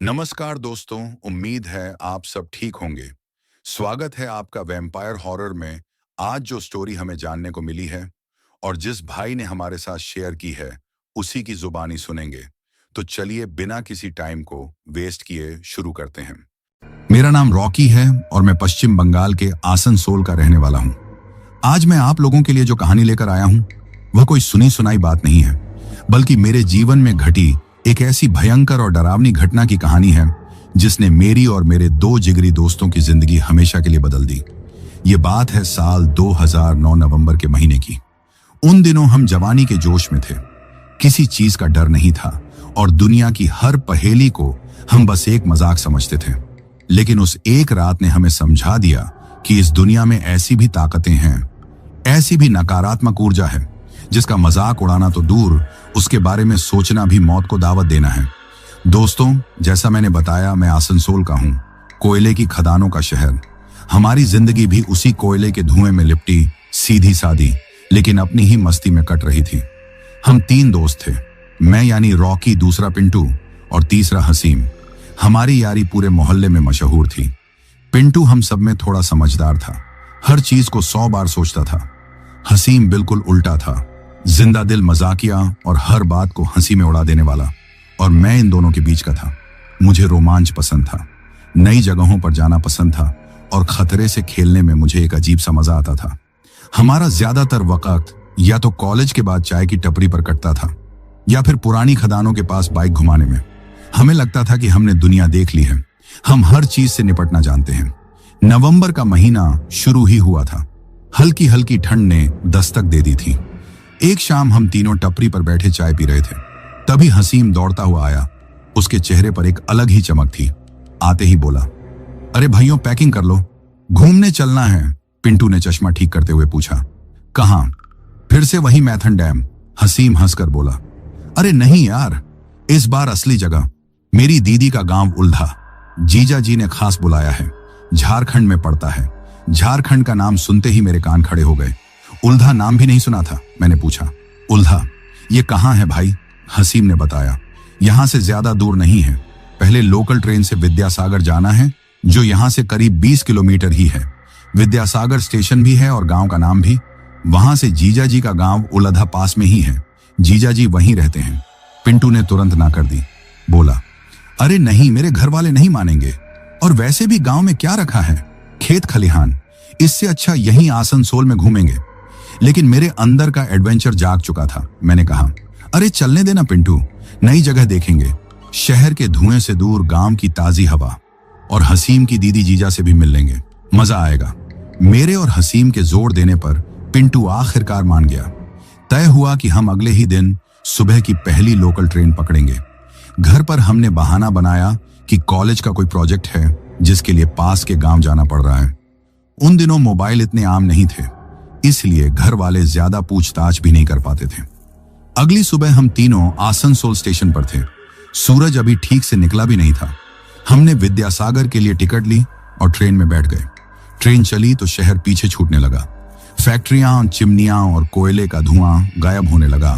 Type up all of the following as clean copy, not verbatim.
नमस्कार दोस्तों, उम्मीद है आप सब ठीक होंगे। स्वागत है आपका वैम्पायर हॉरर में। आज जो स्टोरी हमें जानने को मिली है और जिस भाई ने हमारे साथ शेयर की है, उसी की जुबानी सुनेंगे। तो चलिए बिना किसी टाइम को वेस्ट किए शुरू करते हैं। मेरा नाम रॉकी है और मैं पश्चिम बंगाल के आसनसोल का रहने वाला हूँ। आज मैं आप लोगों के लिए जो कहानी लेकर आया हूँ, वह कोई सुनी सुनाई बात नहीं है, बल्कि मेरे जीवन में घटी एक ऐसी भयंकर और डरावनी घटना की कहानी है जिसने मेरी और मेरे दो जिगरी दोस्तों की जिंदगी हमेशा के लिए बदल दी। ये बात है साल 2009 नवंबर के महीने की। उन दिनों हम जवानी के जोश में थे, किसी चीज का डर नहीं था और दुनिया की हर पहेली को हम बस एक मजाक समझते थे। लेकिन उस एक रात ने हमें समझा दिया कि इस दुनिया में ऐसी भी ताकतें हैं, ऐसी भी नकारात्मक ऊर्जा है जिसका मजाक उड़ाना तो दूर, उसके बारे में सोचना भी मौत को दावत देना है। दोस्तों, जैसा मैंने बताया, मैं आसनसोल का हूँ, कोयले की खदानों का शहर। हमारी जिंदगी भी उसी कोयले के धुएं में लिपटी, सीधी सादी, लेकिन अपनी ही मस्ती में कट रही थी। हम तीन दोस्त थे, मैं यानी रॉकी, दूसरा पिंटू और तीसरा हसीम। हमारी यारी पूरे मोहल्ले में मशहूर थी। पिंटू हम सब में थोड़ा समझदार था, हर चीज को 100 बार सोचता था। हसीम बिल्कुल उल्टा था, जिंदा दिल, मजाकिया और हर बात को हंसी में उड़ा देने वाला। और मैं इन दोनों के बीच का था। मुझे रोमांच पसंद था, नई जगहों पर जाना पसंद था और खतरे से खेलने में मुझे एक अजीब सा मजा आता था। हमारा ज्यादातर वक्त या तो कॉलेज के बाद चाय की टपरी पर कटता था या फिर पुरानी खदानों के पास बाइक घुमाने में। हमें लगता था कि हमने दुनिया देख ली है, हम हर चीज से निपटना जानते हैं। नवंबर का महीना शुरू ही हुआ था। हल्की हल्की ठंड ने दस्तक दे दी थी। एक शाम हम तीनों टपरी पर बैठे चाय पी रहे थे, तभी हसीम दौड़ता हुआ आया। उसके चेहरे पर एक अलग ही चमक थी। आते ही बोला, अरे भाइयों, पैकिंग कर लो, घूमने चलना है। पिंटू ने चश्मा ठीक करते हुए पूछा, कहाँ? फिर से वही मैथन डैम। हसीम हंसकर बोला, अरे नहीं यार, इस बार असली जगह, मेरी दीदी का गांव उल्धा। जीजा जी ने खास बुलाया है, झारखंड में पड़ता है। झारखंड का नाम सुनते ही मेरे कान खड़े हो गए। उल्धा नाम भी नहीं सुना था। मैंने पूछा, उल्धा ये कहाँ है भाई? हसीम ने बताया, यहाँ से ज्यादा दूर नहीं है। पहले लोकल ट्रेन से विद्यासागर जाना है, जो यहाँ से करीब 20 किलोमीटर ही है। विद्यासागर स्टेशन भी है और गांव का नाम भी। वहां से जीजा जी का गांव उल्धा पास में ही है, जीजा जी वहीं रहते हैं। पिंटू ने तुरंत ना कर दी, बोला, अरे नहीं, मेरे घर वाले नहीं मानेंगे। और वैसे भी गांव में क्या रखा है, खेत खलिहान, इससे अच्छा यहीं आसनसोल में घूमेंगे। लेकिन मेरे अंदर का एडवेंचर जाग चुका था। मैंने कहा, अरे चलने देना पिंटू, नई जगह देखेंगे, शहर के धुएं से दूर, गांव की ताजी हवा, और हसीम की दीदी जीजा से भी मिल लेंगे, मजा आएगा। मेरे और हसीम के जोर देने पर पिंटू आखिरकार मान गया। तय हुआ कि हम अगले ही दिन सुबह की पहली लोकल ट्रेन पकड़ेंगे। घर पर हमने बहाना बनाया कि कॉलेज का कोई प्रोजेक्ट है जिसके लिए पास के गांव जाना पड़ रहा है। उन दिनों मोबाइल इतने आम नहीं थे, इसलिए घर वाले ज्यादा पूछताछ भी नहीं कर पाते थे। अगली सुबह हम तीनों आसनसोल स्टेशन पर थे। सूरज अभी ठीक से निकला भी नहीं था। हमने विद्यासागर के लिए टिकट ली और ट्रेन में बैठ गए। ट्रेन चली तो शहर पीछे छूटने लगा। फैक्ट्रियां, चिमनियां और कोयले का धुआं गायब होने लगा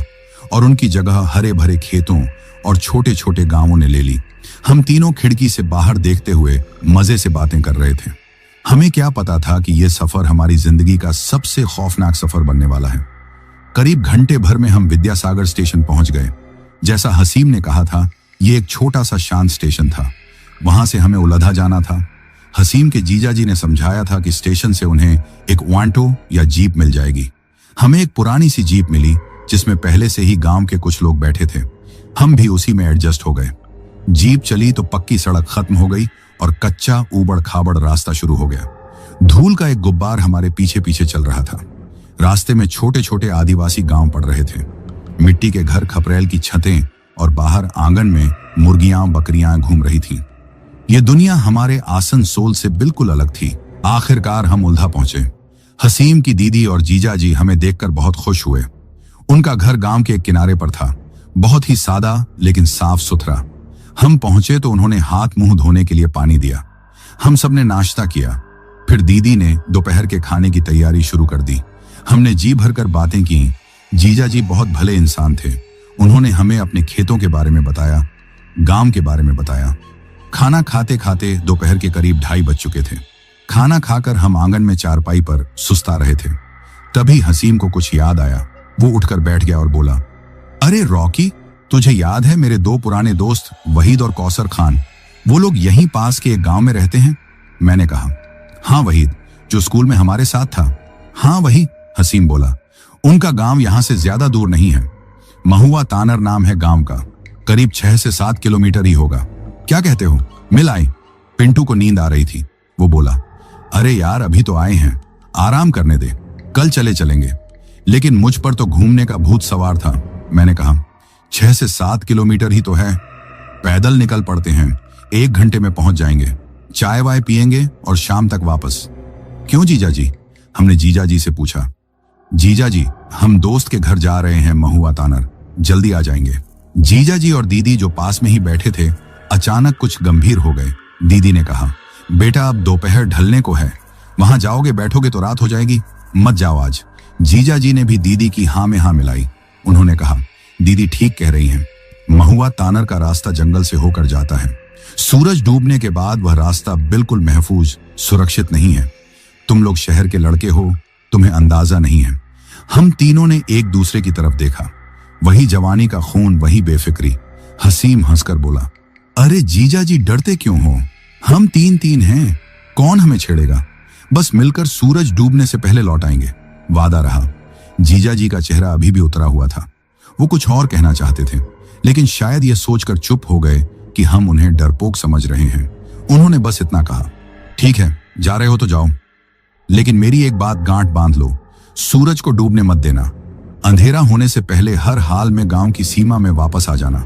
और उनकी जगह हरे भरे खेतों और छोटे छोटे गांवों ने ले ली। हम तीनों खिड़की से बाहर देखते हुए मजे से बातें कर रहे थे। हमें क्या पता था कि यह सफर हमारी जिंदगी का सबसे खौफनाक सफर बनने वाला है। करीब घंटे भर में हम विद्यासागर स्टेशन पहुंच गए। जैसा हसीम ने कहा था, यह एक छोटा सा शांत स्टेशन था। वहां से हमें उल्धा जाना था। हसीम के जीजा जी ने समझाया था कि स्टेशन से उन्हें एक वांटो या जीप मिल जाएगी। हमें एक पुरानी सी जीप मिली जिसमें पहले से ही गांव के कुछ लोग बैठे थे। हम भी उसी में एडजस्ट हो गए। जीप चली तो पक्की सड़क खत्म हो गई और कच्चा ऊबड़ खाबड़ रास्ता शुरू हो गया। धूल का एक गुब्बार हमारे पीछे पीछे चल रहा था। रास्ते में छोटे छोटे आदिवासी गांव पड़ रहे थे। मिट्टी के घर, खपरेल की छतें और बाहर आंगन में मुर्गियां, बकरियां घूम रही थीं। यह दुनिया हमारे आसनसोल से बिल्कुल अलग थी। आखिरकार हम उल्धा पहुंचे। हसीम की दीदी और जीजा जी हमें देखकर बहुत खुश हुए। उनका घर गांव के एक किनारे पर था, बहुत ही सादा लेकिन साफ सुथरा। हम पहुंचे तो उन्होंने हाथ मुंह धोने के लिए पानी दिया। हम सबने नाश्ता किया। फिर दीदी ने दोपहर के खाने की तैयारी शुरू कर दी। हमने जी भरकर बातें की। जीजा जी बहुत भले इंसान थे। उन्होंने हमें अपने खेतों के बारे में बताया, गांव के बारे में बताया। खाना खाते खाते दोपहर के करीब 2:30 बज चुके थे। खाना खाकर हम आंगन में चारपाई पर सुस्ता रहे थे। तभी हसीम को कुछ याद आया। वो उठकर बैठ गया और बोला, अरे रॉकी, तुझे याद है मेरे 2 पुराने दोस्त वहीद और कौसर खान, वो लोग यहीं पास के एक गांव में रहते हैं? मैंने कहा, हाँ वहीद, जो स्कूल में हमारे साथ था। हाँ वही, हसीम बोला। उनका गांव यहां से ज्यादा दूर नहीं है। महुआ तानर नाम है गांव का। करीब 6 से 7 किलोमीटर ही होगा। क्या कहते हो, मिल आए? पिंटू को नींद आ रही थी। वो बोला, अरे यार अभी तो आए हैं, आराम करने दे, कल चलेंगे। लेकिन मुझ पर तो घूमने का भूत सवार था। मैंने कहा, 6 से 7 किलोमीटर ही तो है, पैदल निकल पड़ते हैं, 1 घंटे में पहुंच जाएंगे। चाय वाय पियेंगे और शाम तक वापस। क्यों जीजा जी? हमने जीजा जी से पूछा। जीजा जी, हम दोस्त के घर जा रहे हैं महुआ तानर, जल्दी आ जाएंगे। जीजा जी और दीदी जो पास में ही बैठे थे अचानक कुछ गंभीर हो गए। दीदी ने कहा, बेटा अब दोपहर ढलने को है, वहां जाओगे बैठोगे तो रात हो जाएगी, मत जाओ आज। जीजा जी ने भी दीदी की हाँ में हाँ मिलाई। उन्होंने कहा, दीदी ठीक कह रही हैं, महुआ तानर का रास्ता जंगल से होकर जाता है। सूरज डूबने के बाद वह रास्ता बिल्कुल महफूज, सुरक्षित नहीं है। तुम लोग शहर के लड़के हो, तुम्हें अंदाजा नहीं है। हम तीनों ने एक दूसरे की तरफ देखा। वही जवानी का खून, वही बेफिक्री। हसीम हंसकर बोला, अरे जीजा जी डरते क्यों हो, हम 3 हैं, कौन हमें छेड़ेगा? बस मिलकर सूरज डूबने से पहले लौट आएंगे, वादा रहा। जीजा जी का चेहरा अभी भी उतरा हुआ था। वो कुछ और कहना चाहते थे, लेकिन शायद ये सोचकर चुप हो गए कि हम उन्हें डरपोक समझ रहे हैं। उन्होंने बस इतना कहा, ठीक है, जा रहे हो तो जाओ, लेकिन मेरी एक बात गांठ बांध लो, सूरज को डूबने मत देना। अंधेरा होने से पहले हर हाल में गांव की सीमा में वापस आ जाना।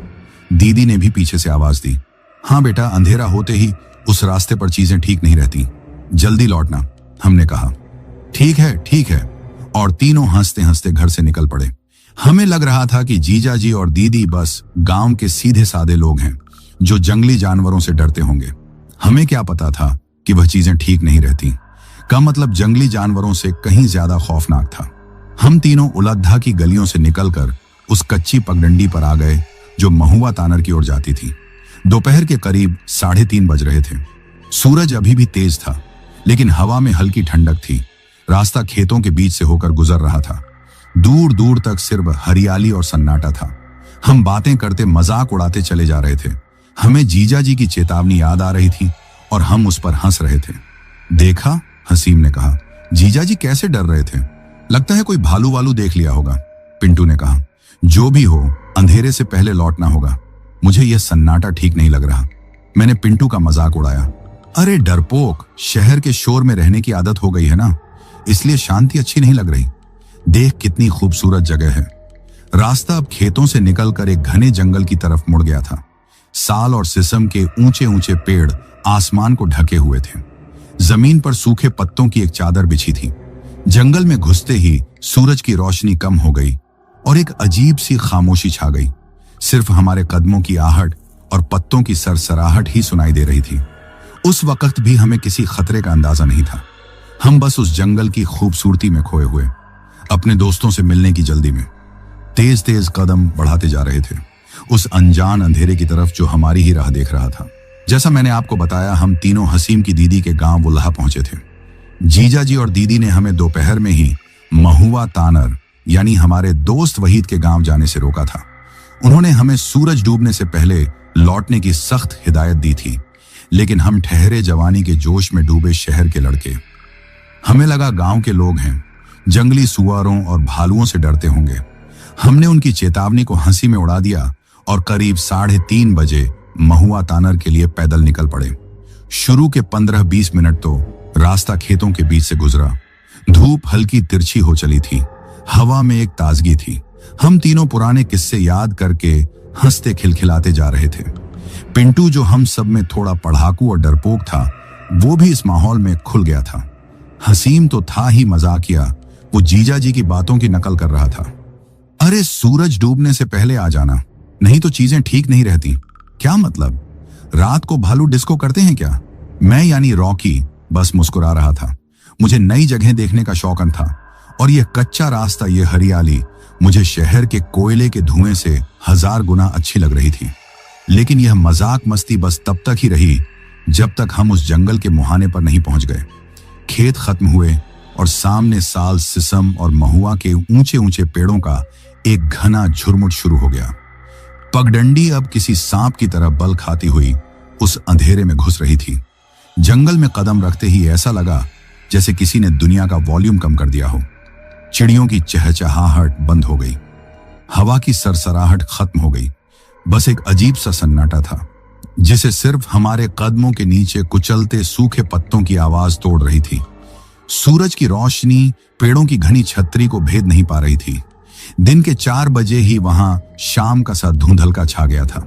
दीदी ने भी पीछे से आवाज दी, हाँ बेटा, अंधेरा होते ही उस रास्ते पर चीजें ठीक नहीं रहती, जल्दी लौटना। हमने कहा, ठीक है, और तीनों हंसते हंसते घर से निकल पड़े। हमें लग रहा था कि जीजा जी और दीदी बस गांव के सीधे साधे लोग हैं जो जंगली जानवरों से डरते होंगे। हमें क्या पता था कि वह चीजें ठीक नहीं रहती, का मतलब जंगली जानवरों से कहीं ज्यादा खौफनाक था। हम तीनों उलद्धा की गलियों से निकलकर उस कच्ची पगडंडी पर आ गए जो महुआ तानर की ओर जाती थी। दोपहर के करीब 3:30 बज रहे थे। सूरज अभी भी तेज था, लेकिन हवा में हल्की ठंडक थी। रास्ता खेतों के बीच से होकर गुजर रहा था। दूर दूर तक सिर्फ हरियाली और सन्नाटा था। हम बातें करते, मजाक उड़ाते चले जा रहे थे। हमें जीजा जी की चेतावनी याद आ रही थी और हम उस पर हंस रहे थे। देखा, हसीम ने कहा, जीजा जी कैसे डर रहे थे, लगता है कोई भालू वालू देख लिया होगा। पिंटू ने कहा, जो भी हो, अंधेरे से पहले लौटना होगा, मुझे यह सन्नाटा ठीक नहीं लग रहा। मैंने पिंटू का मजाक उड़ाया, अरे डरपोक, शहर के शोर में रहने की आदत हो गई है ना, इसलिए शांति अच्छी नहीं लग रही। देख कितनी खूबसूरत जगह है। रास्ता अब खेतों से निकलकर एक घने जंगल की तरफ मुड़ गया था। साल और सिसम के ऊंचे ऊंचे पेड़ आसमान को ढके हुए थे। जमीन पर सूखे पत्तों की एक चादर बिछी थी। जंगल में घुसते ही सूरज की रोशनी कम हो गई और एक अजीब सी खामोशी छा गई। सिर्फ हमारे कदमों की आहट और पत्तों की सरसराहट ही सुनाई दे रही थी। उस वक्त भी हमें किसी खतरे का अंदाजा नहीं था। हम बस उस जंगल की खूबसूरती में खोए हुए, अपने दोस्तों से मिलने की जल्दी में तेज तेज कदम बढ़ाते जा रहे थे, उस अनजान अंधेरे की तरफ जो हमारी ही राह देख रहा था। जैसा मैंने आपको बताया, हम तीनों हसीम की दीदी के गांव उल्लाह पहुंचे थे। जीजा जी और दीदी ने हमें दोपहर में ही महुआ तानर यानी हमारे दोस्त वहीद के गांव जाने से रोका था। उन्होंने हमें सूरज डूबने से पहले लौटने की सख्त हिदायत दी थी, लेकिन हम ठहरे जवानी के जोश में डूबे शहर के लड़के। हमें लगा गांव के लोग हैं, जंगली सुअरों और भालुओं से डरते होंगे। हमने उनकी चेतावनी को हंसी में उड़ा दिया और करीब 3:30 बजे महुआ तानर के लिए पैदल निकल पड़े। शुरू के 15-20 मिनट तो रास्ता खेतों के बीच से गुजरा। धूप हल्की तिरछी हो चली थी, हवा में एक ताजगी थी। हम तीनों पुराने किस्से याद करके हंसते खिलखिलाते जा रहे थे। पिंटू, जो हम सब में थोड़ा पढ़ाकू और डरपोक था, वो भी इस माहौल में खुल गया था। हसीम तो था ही मजाकिया, वो जीजा जी की बातों की नकल कर रहा था। अरे सूरज डूबने से पहले आ जाना, नहीं तो चीजें ठीक नहीं रहती। क्या मतलब, रात को भालू डिस्को करते हैं क्या? मैं यानी रॉकी बस मुस्कुरा रहा था। मुझे नई जगह देखने का शौकन था और यह कच्चा रास्ता, यह हरियाली मुझे शहर के कोयले के धुएं से 1000 गुना अच्छी लग रही थी। लेकिन यह मजाक मस्ती बस तब तक ही रही जब तक हम उस जंगल के मुहाने पर नहीं पहुंच गए। खेत खत्म हुए और सामने साल, सिसम और महुआ के ऊंचे ऊंचे पेड़ों का एक घना झुरमुट शुरू हो गया। पगडंडी अब किसी सांप की तरह बल खाती हुई उस अंधेरे में घुस रही थी। जंगल में कदम रखते ही ऐसा लगा जैसे किसी ने दुनिया का वॉल्यूम कम कर दिया हो। चिड़ियों की चहचहाहट बंद हो गई, हवा की सरसराहट खत्म हो गई। बस एक अजीब सा सन्नाटा था जिसे सिर्फ हमारे कदमों के नीचे कुचलते सूखे पत्तों की आवाज तोड़ रही थी। सूरज की रोशनी पेड़ों की घनी छतरी को भेद नहीं पा रही थी। दिन के 4 बजे ही वहां शाम का सा धुंधलका छा गया था।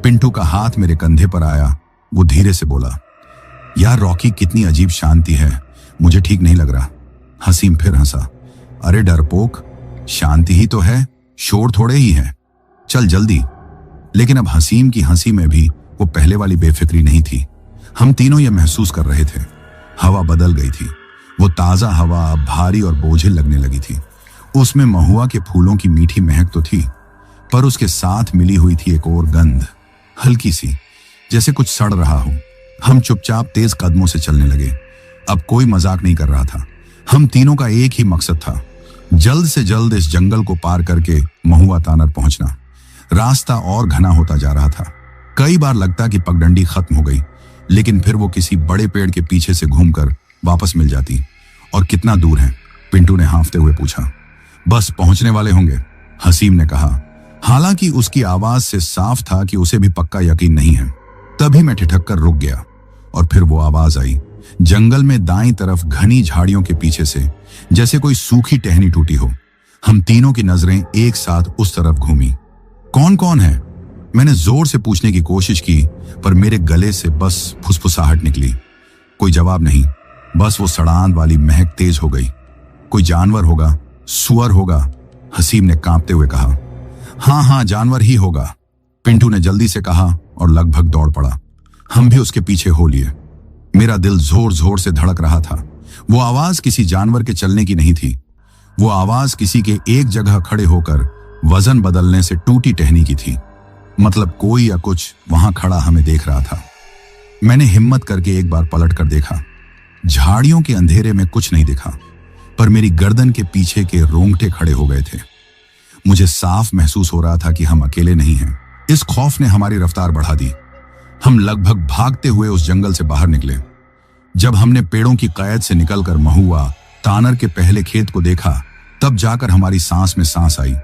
पिंटू का हाथ मेरे कंधे पर आया। वो धीरे से बोला, यार रॉकी, कितनी अजीब शांति है, मुझे ठीक नहीं लग रहा। हसीम फिर हंसा, अरे डरपोक, शांति ही तो है, शोर थोड़े ही है, चल जल्दी। लेकिन अब हसीम की हंसी में भी वो पहले वाली बेफिक्री नहीं थी। हम तीनों ये महसूस कर रहे थे, हवा बदल गई थी। वो ताजा हवा अब भारी और बोझिल लगने लगी थी। उसमें महुआ के फूलों की मीठी महक तो थी, पर उसके साथ मिली हुई थी एक और गंध, हल्की सी, जैसे कुछ सड़ रहा हो। हम चुपचाप तेज कदमों से चलने लगे। अब कोई मजाक नहीं कर रहा था। हम तीनों का एक ही मकसद था, जल्द से जल्द इस जंगल को पार करके महुआ तानर पहुंचना। रास्ता और घना होता जा रहा था। कई बार लगता कि पगडंडी खत्म हो गई, लेकिन फिर वो किसी बड़े पेड़ के पीछे से घूमकर वापस मिल जाती। और कितना दूर है? पिंटू ने हाँफते हुए पूछा। बस पहुंचने वाले होंगे, हसीम ने कहा। हालांकि उसकी आवाज से साफ था कि उसे भी पक्का यकीन नहीं है। तभी मैं ठिठक कर रुक गया और फिर वो आवाज आई, जंगल में दाईं तरफ घनी झाड़ियों के पीछे से, जैसे कोई सूखी टहनी टूटी हो। हम तीनों की नजरें एक साथ उस तरफ घूमी। कौन कौन है? मैंने जोर से पूछने की कोशिश की, पर मेरे गले से बस फुसफुसाहट निकली। कोई जवाब नहीं, बस वो सड़ांध वाली महक तेज हो गई। कोई जानवर होगा, सुअर होगा, हसीम ने कांपते हुए कहा। हाँ, जानवर ही होगा, पिंटू ने जल्दी से कहा और लगभग दौड़ पड़ा। हम भी उसके पीछे हो लिए। मेरा दिल जोर जोर से धड़क रहा था। वो आवाज किसी जानवर के चलने की नहीं थी। वो आवाज किसी के एक जगह खड़े होकर वजन बदलने से टूटी टहनी की थी। मतलब कोई या कुछ वहां खड़ा हमें देख रहा था। मैंने हिम्मत करके एक बार पलट कर देखा। झाड़ियों के अंधेरे में कुछ नहीं दिखा, पर मेरी गर्दन के पीछे के रोंगटे खड़े हो गए थे। मुझे साफ महसूस हो रहा था कि हम अकेले नहीं हैं। इस खौफ ने हमारी रफ्तार बढ़ा दी। हम लगभग भागते हुए उस जंगल से बाहर निकले। जब हमने पेड़ों की कैद से निकलकर महुआ तानर के पहले खेत को देखा, तब जाकर हमारी सांस में सांस आई।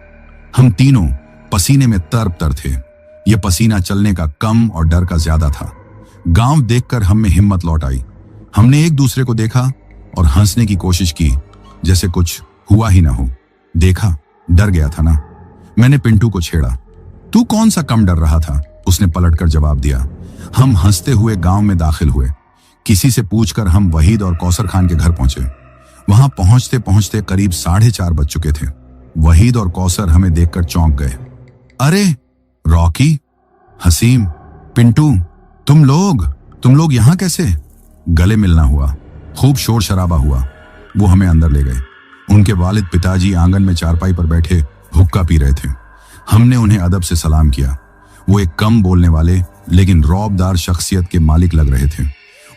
हम तीनों पसीने में तर थे। यह पसीना चलने का कम और डर का ज्यादा था। गांव देखकर हम में हिम्मत लौट आई। हमने एक दूसरे को देखा और हंसने की कोशिश की, जैसे कुछ हुआ ही ना हो। देखा, डर गया था ना? मैंने पिंटू को छेड़ा। तू कौन सा कम डर रहा था? उसने पलटकर जवाब दिया। हम हंसते हुए गांव में दाखिल हुए। किसी से पूछकर हम वहीद और कौसर खान के घर पहुंचे। वहां पहुंचते पहुंचते करीब 4:30 बज चुके थे। वहीद और कौसर हमें देखकर चौंक गए। अरे रॉकी, हसीम, पिंटू, तुम लोग यहां कैसे? गले मिलना हुआ, खूब शोर शराबा हुआ। वो हमें अंदर ले गए। उनके वालिद पिताजी आंगन में चारपाई पर बैठे हुक्का पी रहे थे। हमने उन्हें अदब से सलाम किया। वो एक कम बोलने वाले लेकिन रौबदार शख्सियत के मालिक लग रहे थे।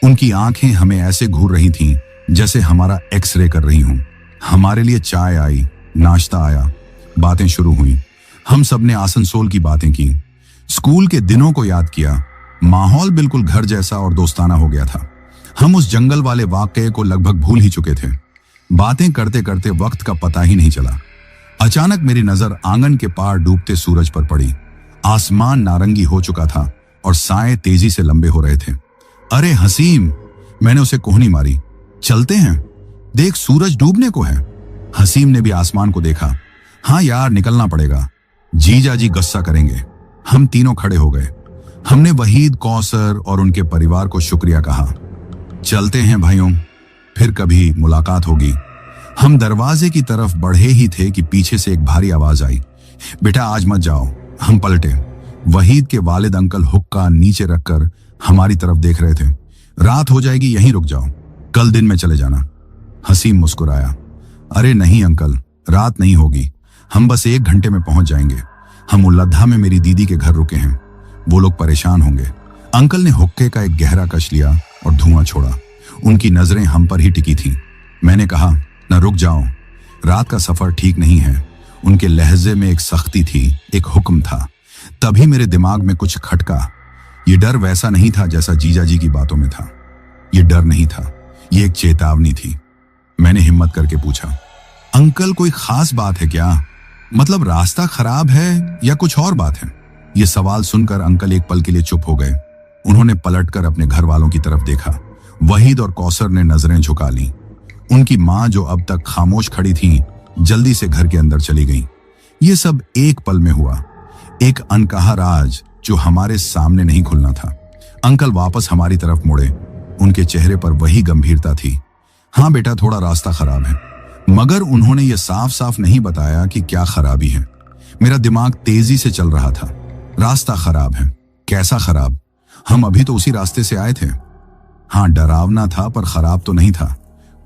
उनकी आंखें हमें ऐसे घूर रही थीं जैसे हमारा एक्सरे कर रही हों। हमारे लिए चाय आई, नाश्ता आया, बातें शुरू हुई। हम सब ने आसनसोल की बातें की, स्कूल के दिनों को याद किया। माहौल बिल्कुल घर जैसा और दोस्ताना हो गया था। हम उस जंगल वाले वाकये को लगभग भूल ही चुके थे। बातें करते करते वक्त का पता ही नहीं चला। अचानक मेरी नजर आंगन के पार डूबते सूरज पर पड़ी। आसमान नारंगी हो चुका था और साए तेजी से लंबे हो रहे थे। अरे हसीम, मैंने उसे कोहनी मारी। चलते हैं, देख सूरज डूबने को है। हसीम ने भी आसमान को देखा। हाँ यार, निकलना पड़ेगा, जीजा जी गुस्सा करेंगे। हम तीनों खड़े हो गए। हमने वहीद, कौसर और उनके परिवार को शुक्रिया कहा। चलते हैं भाइयों, फिर कभी मुलाकात होगी। हम दरवाजे की तरफ बढ़े ही थे कि पीछे से एक भारी आवाज आई, बेटा आज मत जाओ। हम पलटे। वहीद के वालिद अंकल हुक्का नीचे रखकर हमारी तरफ देख रहे थे। रात हो जाएगी, यहीं रुक जाओ, कल दिन में चले जाना। हसीम मुस्कुराया। अरे नहीं अंकल, रात नहीं होगी, हम बस 1 घंटे में पहुंच जाएंगे। हम उल्लद्धा में मेरी दीदी के घर रुके हैं। वो लोग परेशान होंगे। अंकल ने हुक्के का एक गहरा कश लिया और धुआं छोड़ा। उनकी नजरें हम पर ही टिकी थीं। मैंने कहा, न रुक जाओ, रात का सफर ठीक नहीं है। उनके लहजे में एक सख्ती थी, एक हुक्म था। तभी मेरे दिमाग में कुछ खटका। ये डर वैसा नहीं था जैसा जीजा जी की बातों में था। ये डर नहीं था, ये एक चेतावनी थी। मैंने हिम्मत करके पूछा, अंकल कोई खास बात है क्या? मतलब रास्ता खराब है या कुछ और बात है? ये सवाल सुनकर अंकल एक पल के लिए चुप हो गए। उन्होंने पलटकर अपने घर वालों की तरफ देखा। वहीद और कौसर ने नजरें झुका ली। उनकी मां, जो अब तक खामोश खड़ी थी, जल्दी से घर के अंदर चली गई। ये सब एक पल में हुआ, एक अनकहा राज जो हमारे सामने नहीं खुलना था। अंकल वापस हमारी तरफ मुड़े। उनके चेहरे पर वही गंभीरता थी। हाँ बेटा, थोड़ा रास्ता खराब है, मगर उन्होंने ये साफ साफ नहीं बताया कि क्या खराबी है। मेरा दिमाग तेजी से चल रहा था। रास्ता खराब है? कैसा खराब? हम अभी तो उसी रास्ते से आए थे। हाँ, डरावना था पर खराब तो नहीं था।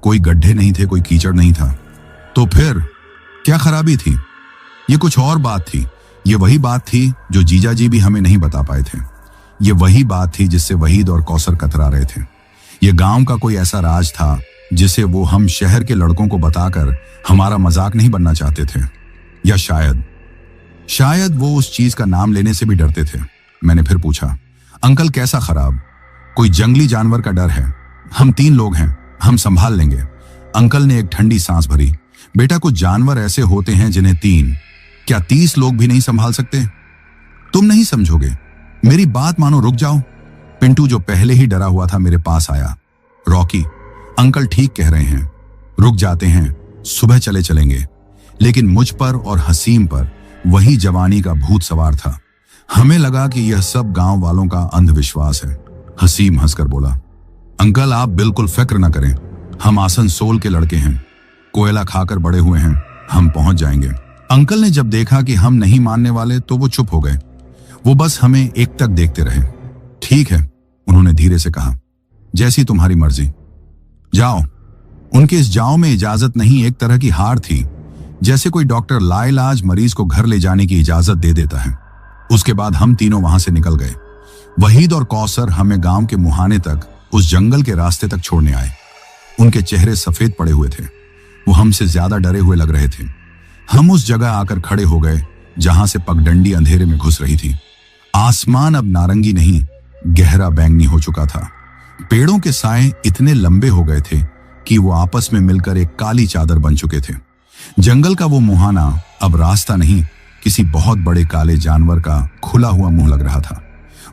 कोई गड्ढे नहीं थे, कोई कीचड़ नहीं था। तो फिर क्या खराबी थी? ये कुछ और बात थी। ये वही बात थी जो जीजा जी भी हमें नहीं बता पाए थे। ये वही बात थी जिससे वहीद और कौसर कतरा रहे थे। ये गांव का कोई ऐसा राज था जिसे वो हम शहर के लड़कों को बताकर हमारा मजाक नहीं बनना चाहते थे। या शायद वो उस चीज का नाम लेने से भी डरते थे। मैंने फिर पूछा, अंकल कैसा खराब? कोई जंगली जानवर का डर है? हम 3 लोग हैं, हम संभाल लेंगे। अंकल ने एक ठंडी सांस भरी। बेटा, कुछ जानवर ऐसे होते हैं जिन्हें 3, क्या 30 लोग भी नहीं संभाल सकते? तुम नहीं समझोगे, मेरी बात मानो, रुक जाओ। पिंटू, जो पहले ही डरा हुआ था, मेरे पास आया। रॉकी, अंकल ठीक कह रहे हैं, रुक जाते हैं, सुबह चले चलेंगे। लेकिन मुझ पर और हसीम पर वही जवानी का भूत सवार था। हमें लगा कि यह सब गांव वालों का अंधविश्वास है। हसीम हंसकर बोला, अंकल आप बिल्कुल फिक्र न करें, हम आसनसोल के लड़के हैं, कोयला खाकर बड़े हुए हैं, हम पहुंच जाएंगे। अंकल ने जब देखा कि हम नहीं मानने वाले तो वो चुप हो गए। वो बस हमें एकटक देखते रहे। ठीक है, उन्होंने धीरे से कहा, जैसी तुम्हारी मर्जी, जाओ। उनके इस जाओ में इजाजत नहीं, एक तरह की हार थी, जैसे कोई डॉक्टर लाइलाज मरीज को घर ले जाने की इजाजत दे देता है। उसके बाद हम तीनों वहां से निकल गए। वहीद और कौसर हमें गांव के मुहाने तक, उस जंगल के रास्ते तक छोड़ने आए। उनके चेहरे सफेद पड़े हुए थे। वो हमसे ज्यादा डरे हुए लग रहे थे। हम उस जगह आकर खड़े हो गए जहां से पगडंडी अंधेरे में घुस रही थी। आसमान अब नारंगी नहीं, गहरा बैंगनी हो चुका था। पेड़ों के साए इतने लंबे हो गए थे कि वो आपस में मिलकर एक काली चादर बन चुके थे। जंगल का वो मुहाना अब रास्ता नहीं, किसी बहुत बड़े काले जानवर का खुला हुआ मुंह लग रहा था।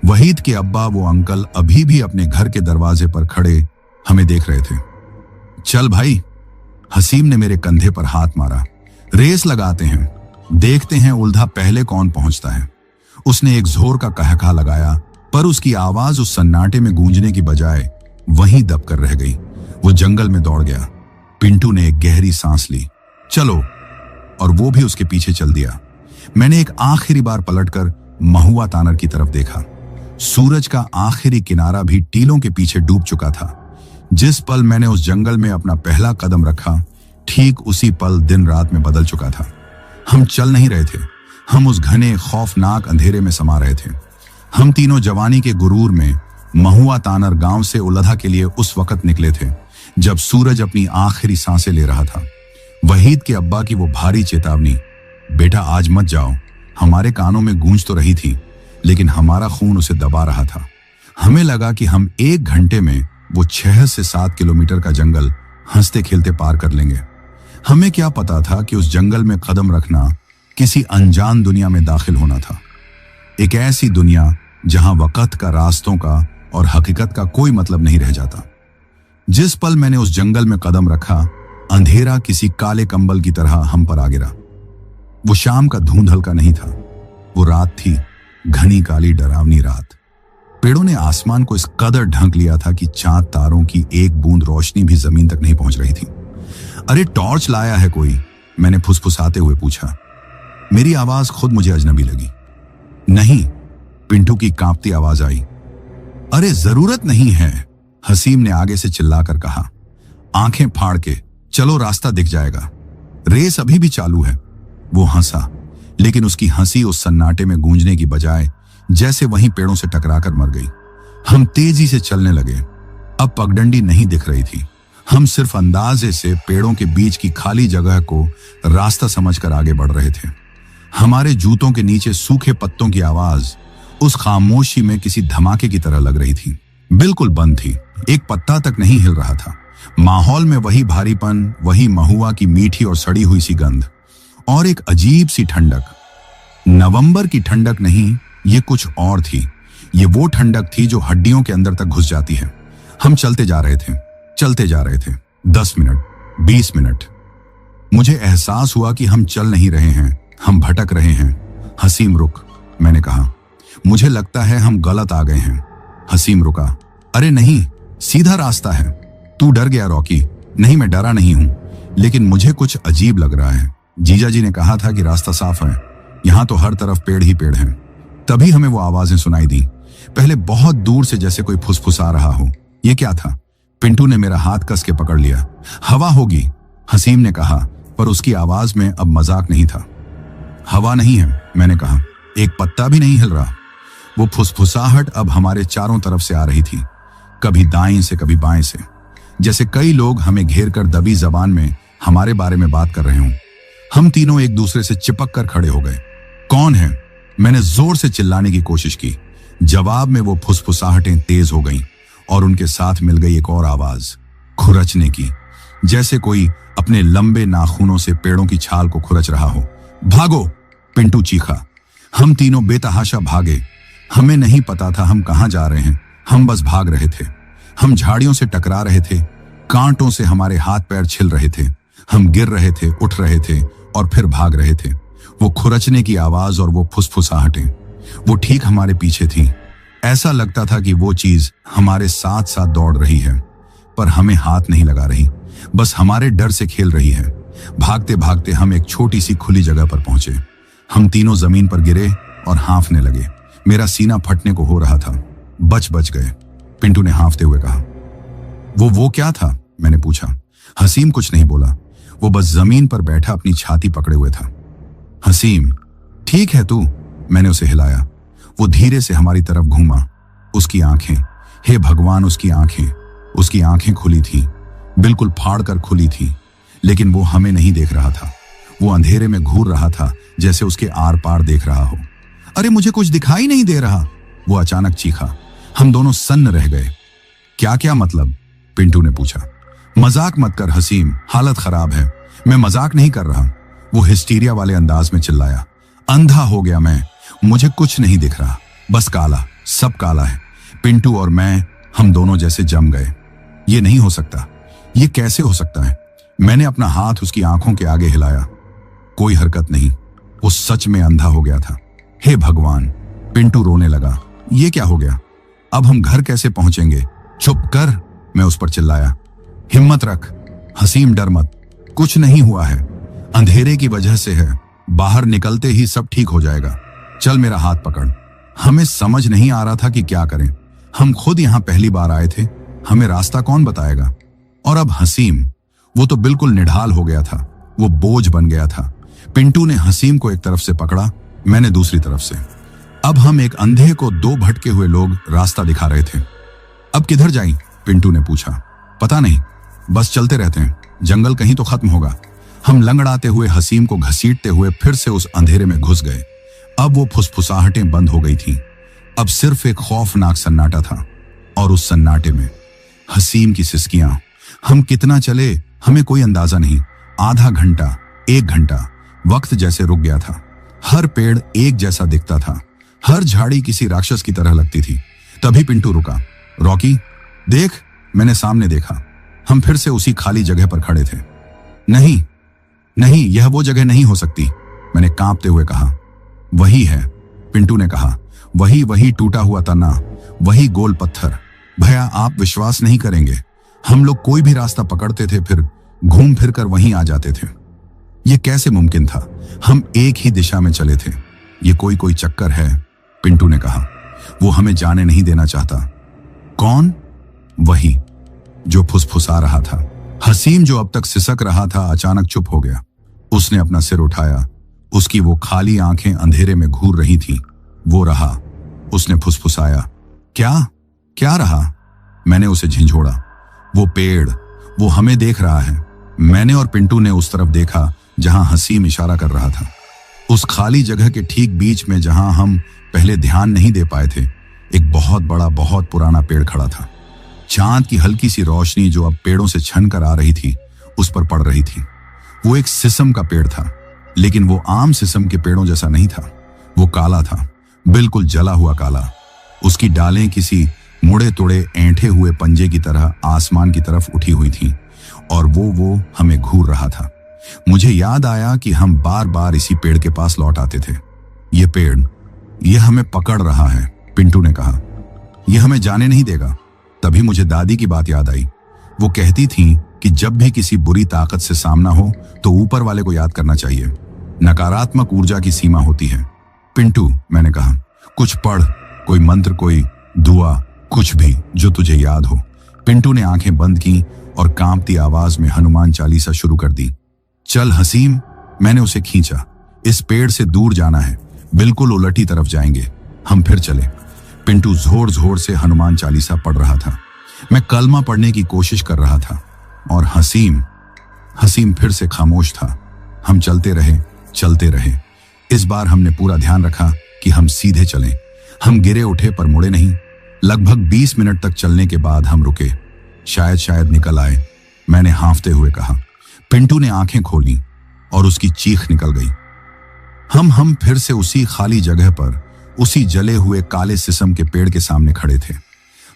वहीद के अब्बा, वो अंकल, अभी भी अपने घर के दरवाजे पर खड़े हमें देख रहे थे। चल भाई, हसीम ने मेरे कंधे पर हाथ मारा। रेस लगाते हैं, देखते हैं उल्धा पहले कौन पहुंचता है। उसने एक जोर का कहका लगाया, पर उसकी आवाज उस सन्नाटे में गूंजने की बजाय वहीं दबकर रह गई। वो जंगल में दौड़ गया। पिंटू ने एक गहरी सांस ली। चलो, और वो भी उसके पीछे चल दिया। मैंने एक आखिरी बार पलटकर महुआ तानर की तरफ देखा। सूरज का आखिरी किनारा भी टीलों के पीछे डूब चुका था। जिस पल मैंने उस जंगल में अपना पहला कदम रखा, ठीक उसी पल दिन रात में बदल चुका था। हम चल नहीं रहे थे, हम उस घने खौफनाक अंधेरे में समा रहे थे। हम तीनों जवानी के गुरूर में महुआ तानर गांव से उलधा के लिए उस वक्त निकले थे जब सूरज अपनी आखिरी सांसें ले रहा था। वहीद के अब्बा की वो भारी चेतावनी, बेटा आज मत जाओ, हमारे कानों में गूंज तो रही थी, लेकिन हमारा खून उसे दबा रहा था। हमें लगा कि हम 1 घंटे में वो 6 से 7 किलोमीटर का जंगल हंसते खेलते पार कर लेंगे। हमें क्या पता था कि उस जंगल में कदम रखना किसी अनजान दुनिया में दाखिल होना था। एक ऐसी दुनिया जहां वक्त का, रास्तों का और हकीकत का कोई मतलब नहीं रह जाता। जिस पल मैंने उस जंगल में कदम रखा, अंधेरा किसी काले कंबल की तरह हम पर आ गिरा। वो शाम का धुंधल का नहीं था, वो रात थी, घनी काली डरावनी रात। पेड़ों ने आसमान को इस कदर ढंक लिया था कि चांद तारों की एक बूंद रोशनी भी जमीन तक नहीं पहुंच रही थी। अरे टॉर्च लाया है कोई? मैंने फुसफुसाते हुए पूछा। मेरी आवाज खुद मुझे अजनबी लगी। नहीं, पिंटू की कांपती आवाज आई। अरे जरूरत नहीं है, हसीम ने आगे से चिल्लाकर कहा। आंखें फाड़ के चलो, रास्ता दिख जाएगा, रेस अभी भी चालू है। वो हंसा, लेकिन उसकी हंसी उस सन्नाटे में गूंजने की बजाय जैसे वहीं पेड़ों से टकराकर मर गई। हम तेजी से चलने लगे। अब पगडंडी नहीं दिख रही थी। हम सिर्फ अंदाजे से पेड़ों के बीच की खाली जगह को रास्ता समझकर आगे बढ़ रहे थे। हमारे जूतों के नीचे सूखे पत्तों की आवाज उस खामोशी में किसी धमाके की तरह लग रही थी। बिल्कुल बंद थी, एक पत्ता तक नहीं हिल रहा था। माहौल में वही भारीपन, वही महुआ की मीठी और सड़ी हुई सी गंध और एक अजीब सी ठंडक। नवंबर की ठंडक नहीं, ये कुछ और थी। ये वो ठंडक थी जो हड्डियों के अंदर तक घुस जाती है। हम चलते जा रहे थे, चलते जा रहे थे। 10 मिनट, 20 मिनट। मुझे एहसास हुआ कि हम चल नहीं रहे हैं, हम भटक रहे हैं। हसीम रुक, मैंने कहा। मुझे लगता है हम गलत आ गए हैं। हसीम रुका। अरे नहीं, सीधा रास्ता है। तू डर गया रॉकी? नहीं, मैं डरा नहीं हूं, लेकिन मुझे कुछ अजीब लग रहा है। जीजा जी ने कहा था कि रास्ता साफ है, यहां तो हर तरफ पेड़ ही पेड़ हैं। तभी हमें वो आवाजें सुनाई दी, पहले बहुत दूर से, जैसे कोई फुसफुसा रहा हो। ये क्या था? पिंटू ने मेरा हाथ कस के पकड़ लिया। हवा होगी, हसीम ने कहा, पर उसकी आवाज में अब मजाक नहीं था। हवा नहीं है, मैंने कहा। एक पत्ता भी नहीं हिल रहा। वो फुसफुसाहट अब हमारे चारों तरफ से आ रही थी, कभी दाएं से कभी बाएं से, जैसे कई लोग हमें घेर कर दबी जबान में हमारे बारे में बात कर रहे हों। हम तीनों एक दूसरे से चिपक कर खड़े हो गए। कौन है? मैंने जोर से चिल्लाने की कोशिश की। जवाब में वो फुसफुसाहटें तेज हो गईं और उनके साथ मिल गई एक और आवाज, खुरचने की, जैसे कोई अपने लंबे नाखूनों से पेड़ों की छाल को खुरच रहा हो। भागो! पिंटू चीखा। हम तीनों बेतहाशा भागे। हमें नहीं पता था हम कहां जा रहे हैं, हम बस भाग रहे थे। हम झाड़ियों से टकरा रहे थे, कांटों से हमारे हाथ पैर छिल रहे थे। हम गिर रहे थे, उठ रहे थे और फिर भाग रहे थे। वो खुरचने की आवाज और वो फुसफुसाहटें, वो ठीक हमारे पीछे थी। ऐसा लगता था कि वो चीज हमारे साथ साथ दौड़ रही है, पर हमें हाथ नहीं लगा रही, बस हमारे डर से खेल रही है। भागते भागते हम एक छोटी सी खुली जगह पर पहुंचे। हम तीनों जमीन पर गिरे और हाँफने लगे। मेरा सीना फटने को हो रहा था। बच गए, पिंटू ने हाँफते हुए कहा। वो क्या था? मैंने पूछा। हसीम कुछ नहीं बोला, वो बस जमीन पर बैठा अपनी छाती पकड़े हुए था। हसीम, ठीक है तू? मैंने उसे हिलाया। वो धीरे से हमारी तरफ घूमा। उसकी आंखें, हे भगवान, उसकी आंखें खुली थी, बिल्कुल फाड़ कर खुली थी, लेकिन वो हमें नहीं देख रहा था। वो अंधेरे में घूर रहा था, जैसे उसके आर पार देख रहा हो। अरे मुझे कुछ दिखाई नहीं दे रहा, वो अचानक चीखा। हम दोनों सन्न रह गए। क्या मतलब? पिंटू ने पूछा। मजाक मत कर हसीम, हालत खराब है। मैं मजाक नहीं कर रहा, वो हिस्टीरिया वाले अंदाज में चिल्लाया। अंधा हो गया मैं, मुझे कुछ नहीं दिख रहा, बस काला, सब काला है। पिंटू और मैं, हम दोनों जैसे जम गए। ये नहीं हो सकता, ये कैसे हो सकता है? मैंने अपना हाथ उसकी आंखों के आगे हिलाया। कोई हरकत नहीं, वो सच में अंधा हो गया था। हे भगवान! पिंटू रोने लगा। ये क्या हो गया? अब हम घर कैसे पहुंचेंगे? चुप कर, मैं उस पर चिल्लाया। हिम्मत रख हसीम, डर मत, कुछ नहीं हुआ है, अंधेरे की वजह से है, बाहर निकलते ही सब ठीक हो जाएगा। चल मेरा हाथ पकड़। हमें समझ नहीं आ रहा था कि क्या करें। हम खुद यहां पहली बार आए थे, हमें रास्ता कौन बताएगा? और अब हसीम, वो तो बिल्कुल निढाल हो गया था, वो बोझ बन गया था। पिंटू ने हसीम को एक तरफ से पकड़ा, मैंने दूसरी तरफ से। अब हम एक अंधे को दो भटके हुए लोग रास्ता दिखा रहे थे। अब किधर जाएं? पिंटू ने पूछा। पता नहीं, बस चलते रहते हैं, जंगल कहीं तो खत्म होगा। हम लंगड़ाते हुए हसीम को घसीटते हुए फिर से उस अंधेरे में घुस गए। अब वो फुसफुसाहटें बंद हो गई थीं। अब सिर्फ एक खौफनाक सन्नाटा था, और उस सन्नाटे में हसीम की सिसकियां। हम कितना चले हमें कोई अंदाजा नहीं। आधा घंटा, 1 घंटा, वक्त जैसे रुक गया था। हर पेड़ एक जैसा दिखता था, हर झाड़ी किसी राक्षस की तरह लगती थी। तभी पिंटू रुका। रॉकी देख, मैंने सामने देखा। हम फिर से उसी खाली जगह पर खड़े थे। नहीं, यह वो जगह नहीं हो सकती, मैंने कांपते हुए कहा। वही है, पिंटू ने कहा। वही टूटा हुआ तना, वही गोल पत्थर। भैया आप विश्वास नहीं करेंगे, हम लोग कोई भी रास्ता पकड़ते थे, फिर घूम फिर कर वहीं आ जाते थे। ये कैसे मुमकिन था? हम एक ही दिशा में चले थे। ये कोई चक्कर है, पिंटू ने कहा। वो हमें जाने नहीं देना चाहता। कौन? वही जो फुसफुसा रहा था। हसीम जो अब तक सिसक रहा था अचानक चुप हो गया। उसने अपना सिर उठाया। उसकी वो खाली आंखें अंधेरे में घूर रही थीं। वो रहा, उसने फुसफुसाया। क्या क्या रहा? मैंने उसे झिंझोड़ा। वो पेड़, वो हमें देख रहा है। मैंने और पिंटू ने उस तरफ देखा जहां हसीम इशारा कर रहा था। उस खाली जगह के ठीक बीच में, जहां हम पहले ध्यान नहीं दे पाए थे, एक बहुत बड़ा, बहुत पुराना पेड़ खड़ा था। चांद की हल्की सी रोशनी जो अब पेड़ों से छन कर आ रही थी, उस पर पड़ रही थी। वो एक सिसम का पेड़ था, लेकिन वो आम सिसम के पेड़ों जैसा नहीं था। वो काला था, बिल्कुल जला हुआ काला। उसकी डालें किसी मुड़े तुड़े ऐंठे हुए पंजे की तरह आसमान की तरफ उठी हुई थीं, और वो हमें घूर रहा था। मुझे याद आया कि हम बार बार इसी पेड़ के पास लौट आते थे। ये पेड़, ये हमें पकड़ रहा है, पिंटू ने कहा। ये हमें जाने नहीं देगा। तभी मुझे दादी की बात याद आई। वो कहती थीं कि जब भी किसी बुरी ताकत से सामना हो तो ऊपर वाले को याद करना चाहिए। नकारात्मक ऊर्जा की सीमा होती है। पिंटू, मैंने कहा, कुछ पढ़, कोई मंत्र, कोई दुआ, कुछ भी जो तुझे याद हो। पिंटू ने आंखें बंद की और कांपती आवाज में हनुमान चालीसा शुरू कर दी। चल हसीम, मैंने उसे खींचा। इस पेड़ से दूर जाना है, बिल्कुल उलटी तरफ जाएंगे। हम फिर चले। पिंटू जोर जोर से हनुमान चालीसा पढ़ रहा था। मैं कलमा पढ़ने की कोशिश कर रहा था, और हसीम फिर से खामोश था। हम चलते रहे। इस बार हमने पूरा ध्यान रखा कि हम सीधे चलें। हम गिरे उठे पर मुड़े नहीं। लगभग 20 मिनट तक चलने के बाद हम रुके। शायद निकल आए, मैंने हांफते हुए कहा। पिंटू ने आंखें खोली और उसकी चीख निकल गई। हम फिर से उसी खाली जगह पर, उसी जले हुए काले सिसम के पेड़ के सामने खड़े थे।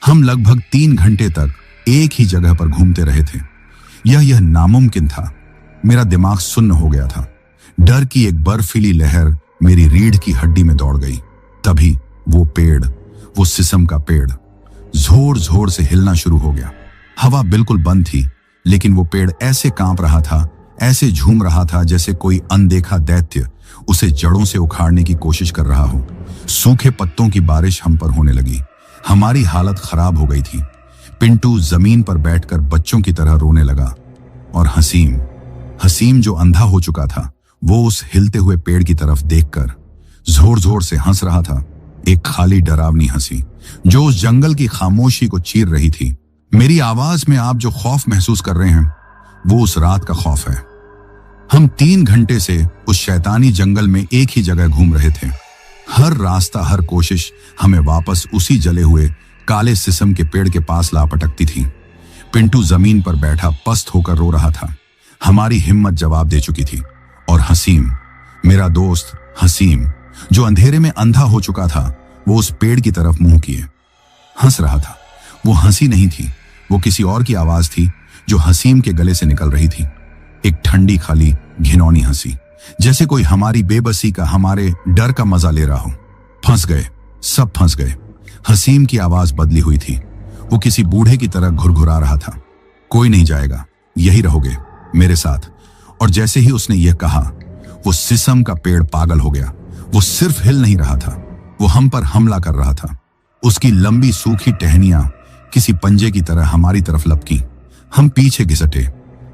हम लगभग 3 घंटे तक एक ही जगह पर घूमते रहे थे। यह नामुमकिन था। मेरा दिमाग सुन्न हो गया था। डर की एक बर्फीली लहर मेरी रीढ़ की हड्डी में दौड़ गई। तभी वो पेड़, वो सिसम का पेड़ जोर जोर से हिलना शुरू हो गया। हवा बिल्कुल बंद थी, लेकिन वो पेड़ ऐसे कांप रहा था, ऐसे झूम रहा था जैसे कोई अनदेखा दैत्य उसे जड़ों से उखाड़ने की कोशिश कर रहा हो। सूखे पत्तों की बारिश हम पर होने लगी। हमारी हालत खराब हो गई थी। पिंटू जमीन पर बैठकर बच्चों की तरह रोने लगा, और हसीम जो अंधा हो चुका था, वो उस हिलते हुए पेड़ की तरफ देखकर जोर जोर से हंस रहा था। एक खाली डरावनी हंसी जो उस जंगल की खामोशी को चीर रही थी। मेरी आवाज में आप जो खौफ महसूस कर रहे हैं, वो उस रात का खौफ है। हम 3 घंटे से उस शैतानी जंगल में एक ही जगह घूम रहे थे। हर रास्ता, हर कोशिश हमें वापस उसी जले हुए काले सिसम के पेड़ के पास ला पटकती थी। पिंटू जमीन पर बैठा पस्त होकर रो रहा था। हमारी हिम्मत जवाब दे चुकी थी, और हसीम, मेरा दोस्त हसीम, जो अंधेरे में अंधा हो चुका था, वो उस पेड़ की तरफ मुंह किए हंस रहा था। वो हंसी नहीं थी, वो किसी और की आवाज थी जो हसीम के गले से निकल रही थी। एक ठंडी, खाली, घिनौनी हंसी, जैसे कोई हमारी बेबसी का, हमारे डर का मजा ले रहा हो। फंस गए, सब फंस गए। हसीम की आवाज बदली हुई थी। वो किसी बूढ़े की तरह घुरघुरा रहा था। कोई नहीं जाएगा, यही रहोगे मेरे साथ। और जैसे ही उसने यह कहा, वो सिसम का पेड़ पागल हो गया। वो सिर्फ हिल नहीं रहा था, वो हम पर हमला कर रहा था। उसकी लंबी सूखी टहनियां किसी पंजे की तरह हमारी तरफ लपकी। हम पीछे घिसटे।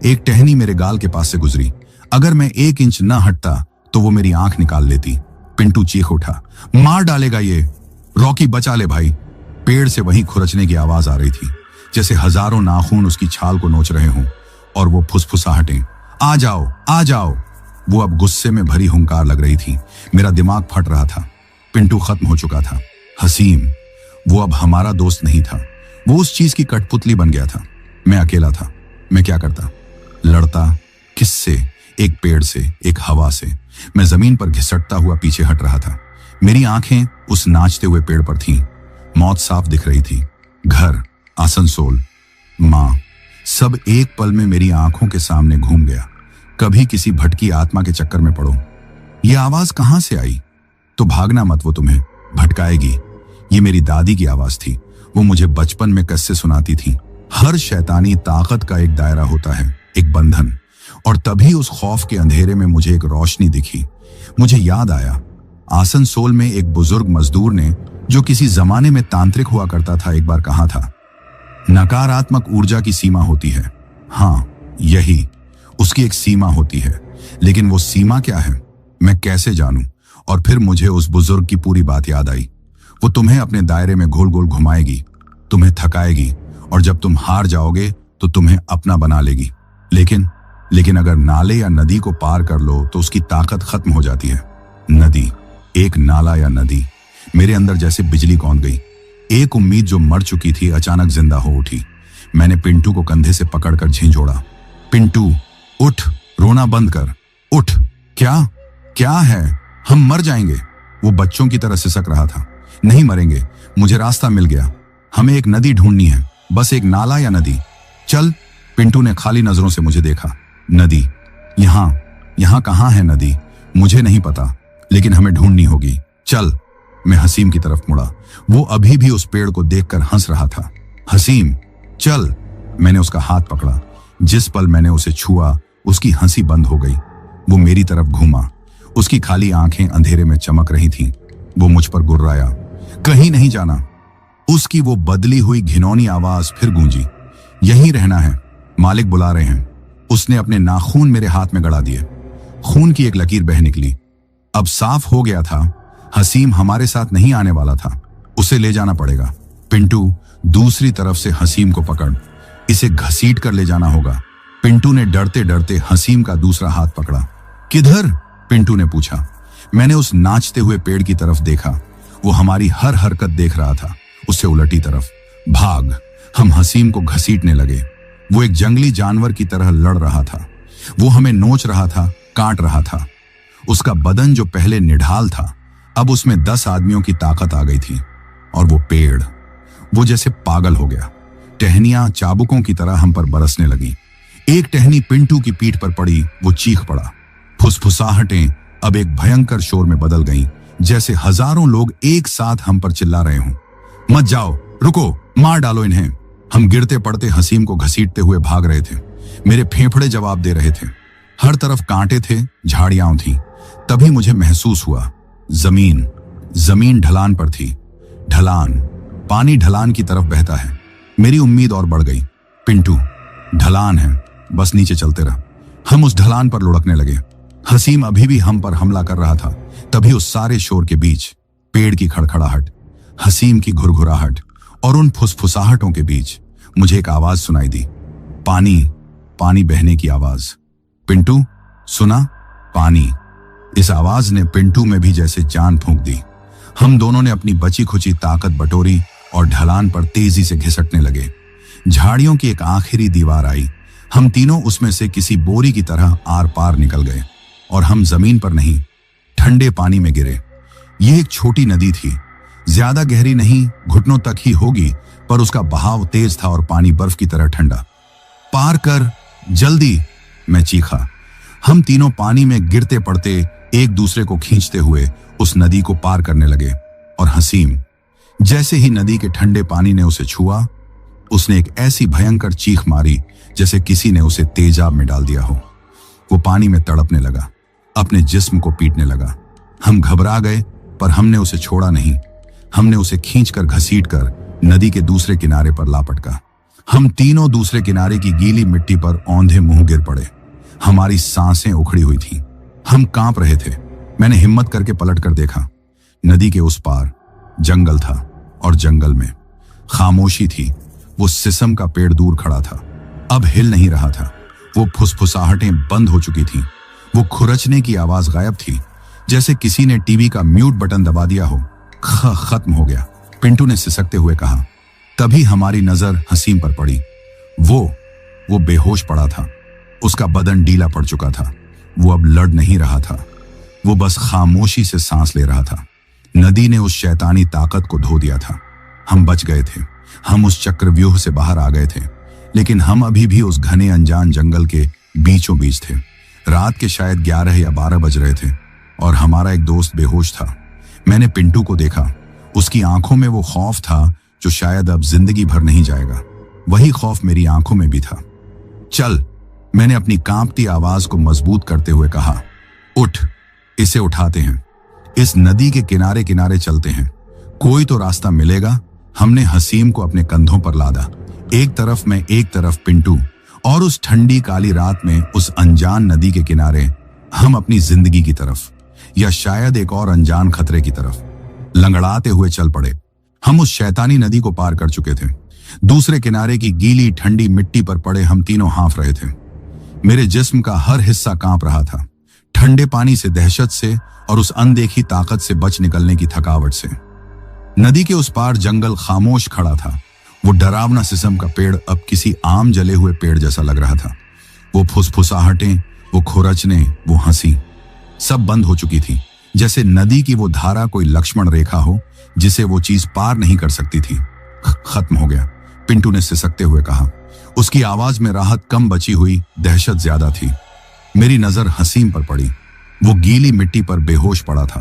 एक टहनी मेरे गाल के पास से गुजरी। अगर मैं 1 इंच न हटता तो वो मेरी आंख निकाल लेती। पिंटू चीख उठा, मार डालेगा ये, रॉकी बचा ले भाई। पेड़ से वहीं खुरचने की आवाज आ रही थी, जैसे हजारों नाखून उसकी छाल को नोच रहे हों, और वो फुसफुसाहटें, आ जाओ, आ जाओ। वो अब गुस्से में भरी हुंकार लग रही थी। मेरा दिमाग फट रहा था। पिंटू खत्म हो चुका था। हसीम, वो अब हमारा दोस्त नहीं था। वो उस चीज की कठपुतली बन गया था। मैं अकेला था। मैं क्या करता? लड़ता? किससे? एक पेड़ से, एक हवा से। मैं जमीन पर घिसटता हुआ पीछे हट रहा था। मेरी आंखें उस नाचते हुए पेड़ पर थीं। मौत साफ दिख रही थी। घर, आसनसोल, माँ, सब एक पल में मेरी आंखों के सामने घूम गया। कभी किसी भटकी आत्मा के चक्कर में पड़ो। ये आवाज कहां से आई? तो भागना मत, वो तुम्हें भटकाएगी। ये मेरी दादी की आवाज थी। वो मुझे बचपन में किस्से सुनाती थी। हर शैतानी ताकत का एक दायरा होता है, एक बंधन। और तभी उस खौफ के अंधेरे में मुझे एक रोशनी दिखी। मुझे याद आया, आसनसोल में एक बुजुर्ग मजदूर ने, जो किसी जमाने में तांत्रिक हुआ करता था, एक बार कहा था, नकारात्मक ऊर्जा की सीमा होती है। हाँ, यही उसकी एक सीमा होती है। लेकिन वो सीमा क्या है, मैं कैसे जानूं? और फिर मुझे उस बुजुर्ग की पूरी बात याद आई। वो तुम्हें अपने दायरे में गोल गोल घुमाएगी, तुम्हें थकाएगी, और जब तुम हार जाओगे तो तुम्हें अपना बना लेगी। लेकिन अगर नाले या नदी को पार कर लो तो उसकी ताकत खत्म हो जाती है। नदी, एक नाला या नदी, मेरे अंदर जैसे बिजली कौंध गई। एक उम्मीद जो मर चुकी थी अचानक जिंदा हो उठी। मैंने पिंटू को कंधे से पकड़कर झिंझोड़ा। पिंटू, उठ, रोना बंद कर, उठ। क्या है? हम मर जाएंगे। वो बच्चों की तरह सिसक रहा था। नहीं मरेंगे, मुझे रास्ता मिल गया। हमें एक नदी ढूंढनी है, बस एक नाला या नदी। चल। पिंटू ने खाली नजरों से मुझे देखा। नदी? यहाँ कहाँ है नदी? मुझे नहीं पता, लेकिन हमें ढूंढनी होगी। चल। मैं हसीम की तरफ मुड़ा। वो अभी भी उस पेड़ को देखकर हंस रहा था। हसीम, चल। मैंने उसका हाथ पकड़ा। जिस पल मैंने उसे छुआ, उसकी हंसी बंद हो गई। वो मेरी तरफ घूमा। उसकी खाली आंखें अंधेरे में चमक रही थीं। वो मुझ पर गुर्राया। कहीं नहीं जाना। उसकी वो बदली हुई घिनौनी आवाज फिर गूंजी। यहीं रहना है, मालिक बुला रहे हैं। उसने अपने नाखून मेरे हाथ में गड़ा दिए। खून की एक लकीर बह निकली। अब साफ हो गया था, हसीम हमारे साथ नहीं आने वाला था। उसे ले जाना पड़ेगा। पिंटू, दूसरी तरफ से हसीम को पकड़, इसे घसीट कर ले जाना होगा। पिंटू ने डरते डरते हसीम का दूसरा हाथ पकड़ा। किधर? पिंटू ने पूछा। मैंने उस नाचते हुए पेड़ की तरफ देखा। वो हमारी हर हरकत देख रहा था। उससे उलटी तरफ। भाग। हम हसीम को घसीटने लगे। वो एक जंगली जानवर की तरह लड़ रहा था। वो हमें नोच रहा था, काट रहा था। उसका बदन जो पहले निढाल था, अब उसमें 10 आदमियों की ताकत आ गई थी। और वो पेड़, वो जैसे पागल हो गया। टहनियां चाबुकों की तरह हम पर बरसने लगी। एक टहनी पिंटू की पीठ पर पड़ी। वो चीख पड़ा। फुसफुसाहटें अब एक भयंकर शोर में बदल गईं, जैसे हजारों लोग एक साथ हम पर चिल्ला रहे हों। मत जाओ, रुको, मार डालो इन्हें। हम गिरते पड़ते हसीम को घसीटते हुए भाग रहे थे। मेरे फेफड़े जवाब दे रहे थे। हर तरफ कांटे थे, झाड़ियां थीं। तभी मुझे महसूस हुआ, जमीन ढलान पर थी। ढलान, पानी ढलान की तरफ बहता है। मेरी उम्मीद और बढ़ गई। पिंटू, ढलान है, बस नीचे चलते रह। हम उस ढलान पर लुढ़कने लगे। हसीम अभी भी हम पर हमला कर रहा था। तभी उस सारे शोर के बीच, पेड़ की खड़खड़ाहट, हसीम की घुरघुराहट और उन फुसफुसाहटों के बीच मुझे एक आवाज सुनाई दी। पानी बहने की आवाज। पिंटू, सुना? पानी। इस आवाज ने पिंटू में भी जैसे जान फूंक दी। हम दोनों ने अपनी बची खुची ताकत बटोरी और ढलान पर तेजी से घिसटने लगे। झाड़ियों की एक आखिरी दीवार आई। हम तीनों उसमें से किसी बोरी की तरह आर पार निकल गए और हम जमीन पर नहीं, ठंडे पानी में गिरे। यह एक छोटी नदी थी, ज्यादा गहरी नहीं, घुटनों तक ही होगी, पर उसका बहाव तेज था और पानी बर्फ की तरह ठंडा। पार कर, जल्दी, मैं चीखा। हम तीनों पानी में गिरते पड़ते एक दूसरे को खींचते हुए उस नदी को पार करने लगे। और हसीम, जैसे ही नदी के ठंडे पानी ने उसे छुआ, उसने एक ऐसी भयंकर चीख मारी जैसे किसी ने उसे तेजाब में डाल दिया हो। वो पानी में तड़पने लगा, अपने जिस्म को पीटने लगा। हम घबरा गए, पर हमने उसे छोड़ा नहीं। हमने उसे खींचकर घसीटकर नदी के दूसरे किनारे पर लापटका। हम तीनों दूसरे किनारे की गीली मिट्टी पर औंधे मुंह गिर पड़े। हमारी सांसें उखड़ी हुई थीं। हम कांप रहे थे। मैंने हिम्मत करके पलटकर देखा। नदी के उस पार जंगल था और जंगल में खामोशी थी। वो सिसम का पेड़ दूर खड़ा था, अब हिल नहीं रहा था। वो फुसफुसाहटें बंद हो चुकी थीं। वो खुरचने की आवाज गायब थी, जैसे किसी ने टीवी का म्यूट बटन दबा दिया हो। खत्म हो गया, पिंटू ने सिसकते हुए कहा। तभी हमारी नजर हसीम पर पड़ी। वो बेहोश पड़ा था। उसका बदन ढीला पड़ चुका था। वो अब लड़ नहीं रहा था, वो बस खामोशी से सांस ले रहा था। नदी ने उस शैतानी ताकत को धो दिया था। हम बच गए थे। हम उस चक्रव्यूह से बाहर आ गए थे, लेकिन हम अभी भी उस घने अनजान जंगल के बीचों बीच थे। रात के शायद 11 या 12 बज रहे थे और हमारा एक दोस्त बेहोश था। मैंने पिंटू को देखा। उसकी आंखों में वो खौफ था जो शायद अब जिंदगी भर नहीं जाएगा। वही खौफ मेरी आंखों में भी था। चल, मैंने अपनी कांपती आवाज को मजबूत करते हुए कहा। उठ, इसे उठाते हैं। इस नदी के किनारे किनारे चलते हैं, कोई तो रास्ता मिलेगा। हमने हसीम को अपने कंधों पर लादा, एक तरफ मैं, एक तरफ पिंटू, और उस ठंडी काली रात में उस अनजान नदी के किनारे हम अपनी जिंदगी की तरफ, या शायद एक और अनजान खतरे की तरफ। लंगड़ाते हुए चल पड़े। हम उस शैतानी नदी को पार कर चुके थे। दूसरे किनारे की गीली ठंडी मिट्टी पर पड़े हम तीनों हाँफ रहे थे। मेरे जिस्म का हर हिस्सा कांप रहा था, ठंडे पानी से, दहशत से और उस अनदेखी ताकत से बच निकलने की थकावट से। नदी के उस पार जंगल खामोश खड़ा था। वो डरावना सिसम का पेड़ अब किसी आम जले हुए पेड़ जैसा लग रहा था। वो फुसफुसाहटें, वो खुरचने, वो हंसी, सब बंद हो चुकी थी, जैसे नदी की वो धारा कोई लक्ष्मण रेखा हो जिसे वो चीज पार नहीं कर सकती थी। खत्म हो गया, पिंटू ने सिसकते हुए कहा। उसकी आवाज में राहत कम बची हुई, दहशत ज्यादा थी। मेरी नजर हसीम पर पड़ी। वो गीली मिट्टी पर बेहोश पड़ा था।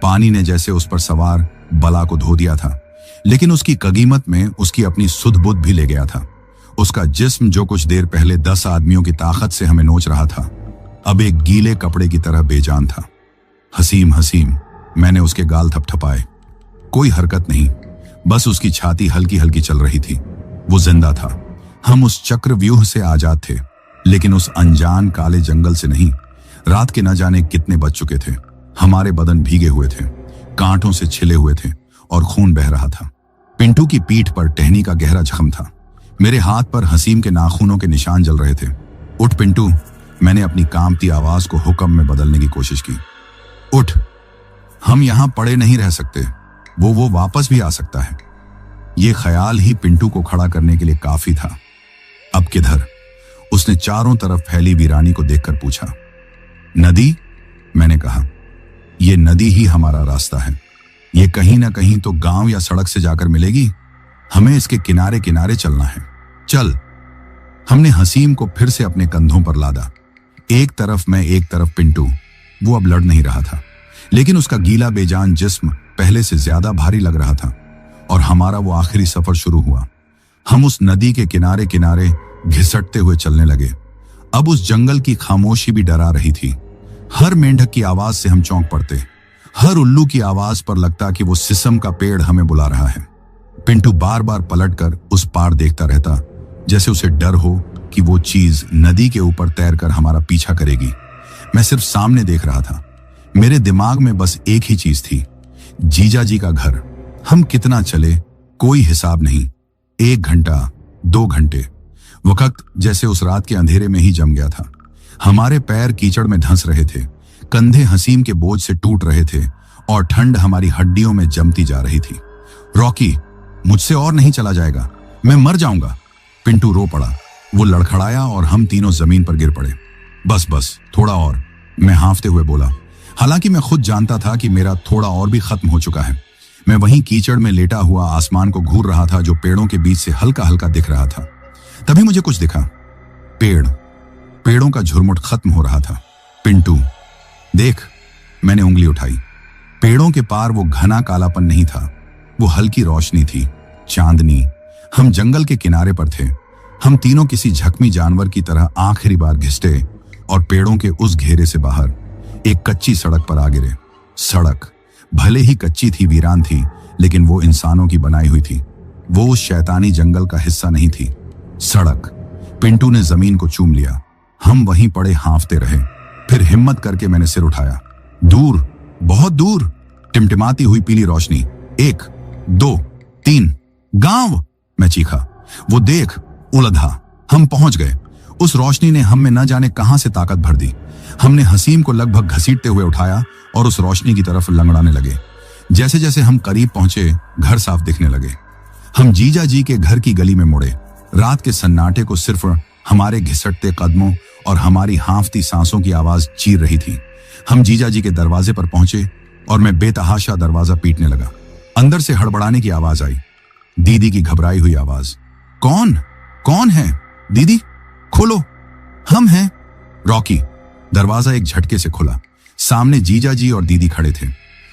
पानी ने जैसे उस पर सवार बला को धो दिया था, लेकिन उसकी कगीमत में उसकी अपनी सुध बुध भी ले गया था। उसका जिस्म जो कुछ देर पहले 10 आदमियों की ताकत से हमें नोच रहा था, अब एक गीले कपड़े की तरह बेजान था। हसीम हसीम, मैंने उसके गाल थपथपाए। कोई हरकत नहीं, बस उसकी छाती हल्की हल्की चल रही थी। वो जिंदा था। हम उस चक्रव्यूह से आजाद थे, लेकिन उस अनजान काले जंगल से नहीं। रात के न जाने कितने बज चुके थे। हमारे बदन भीगे हुए थे, कांटों से छिले हुए थे और खून बह रहा था। पिंटू की पीठ पर टहनी का गहरा जख्म था। मेरे हाथ पर हसीम के नाखूनों के निशान जल रहे थे। उठ पिंटू, मैंने अपनी कांपती आवाज को हुक्म में बदलने की कोशिश की। उठ, हम यहां पड़े नहीं रह सकते। वो वापस भी आ सकता है। ये ख्याल ही पिंटू को खड़ा करने के लिए काफी था। अब किधर? उसने चारों तरफ फैली वीरानी को देखकर पूछा। नदी, मैंने कहा। यह नदी ही हमारा रास्ता है। ये कहीं ना कहीं तो गांव या सड़क से जाकर मिलेगी। हमें इसके किनारे किनारे चलना है। चल। हमने हसीम को फिर से अपने कंधों पर लादा। एक तरफ मैं, एक तरफ पिंटू। वो अब लड़ नहीं रहा था, लेकिन उसका गीला बेजान जिस्म पहले से ज्यादा भारी लग रहा था। और हमारा वो आखिरी सफर शुरू हुआ। हम उस नदी के किनारे किनारे घिसटते हुए चलने लगे। अब उस जंगल की खामोशी भी डरा रही थी। हर मेंढक की आवाज से हम चौंक पड़ते। हर उल्लू की आवाज पर लगता कि वो सिसम का पेड़ हमें बुला रहा है। पिंटू बार बार पलटकर उस पार देखता रहता, जैसे उसे डर हो कि वो चीज नदी के ऊपर तैरकर हमारा पीछा करेगी। मैं सिर्फ सामने देख रहा था। मेरे दिमाग में बस एक ही चीज थी, जीजा जी का घर। हम कितना चले, कोई हिसाब नहीं। 1 घंटा, 2 घंटे, वक्त जैसे उस रात के अंधेरे में ही जम गया था। हमारे पैर कीचड़ में धंस रहे थे, कंधे हसीम के बोझ से टूट रहे थे और ठंड हमारी हड्डियों में जमती जा रही थी। रॉकी, मुझसे और नहीं चला जाएगा, मैं मर जाऊंगा। पिंटू रो पड़ा। वो लड़खड़ाया और हम तीनों जमीन पर गिर पड़े। बस बस, थोड़ा और, मैं हाँफते हुए बोला। हालांकि मैं खुद जानता था कि मेरा थोड़ा और भी खत्म हो चुका है। मैं वहीं कीचड़ में लेटा हुआ आसमान को घूर रहा था, जो पेड़ों के बीच से हल्का हल्का दिख रहा था। तभी मुझे कुछ दिखा। पेड़ों का झुरमुट खत्म हो रहा था। पिंटू, देख। मैंने उंगली उठाई। पेड़ों के पार वो घना कालापन नहीं था, वो हल्की रोशनी थी, चांदनी। हम जंगल के किनारे पर थे। हम तीनों किसी जख्मी जानवर की तरह आखिरी बार घिसटे और पेड़ों के उस घेरे से बाहर एक कच्ची सड़क पर आ गिरे। सड़क भले ही कच्ची थी, वीरान थी, लेकिन वो इंसानों की बनाई हुई थी। वो उस शैतानी जंगल का हिस्सा नहीं थी। सड़क। पिंटू ने जमीन को चूम लिया। हम वहीं पड़े हाँफते रहे। फिर हिम्मत करके मैंने सिर उठाया। दूर, बहुत दूर, टिमटिमाती हुई पीली रोशनी। 1, 2, 3, गांव, मैं चीखा। वो देख, उलझा। हम पहुंच गए। उस रोशनी ने हम में न जाने कहां से ताकत भर दी। हमने हसीम को लगभग घसीटते हुए उठाया और उस रोशनी की तरफ लंगड़ाने लगे। जैसे जैसे हम करीब पहुंचे, घर साफ दिखने लगे। हम जीजा जी के घर की गली में मुड़े। रात के सन्नाटे को सिर्फ हमारे घिसटते कदमों और हमारी हाँफती सांसों की आवाज चीर रही थी। हम जीजा जी के दरवाजे पर पहुंचे और मैं बेतहाशा दरवाजा पीटने लगा। अंदर से हड़बड़ाने की आवाज आई, दीदी की घबराई हुई आवाज। कौन है? दीदी, खोलो, हम हैं। रॉकी। दरवाजा एक झटके से खुला। सामने जीजा जी और दीदी खड़े थे।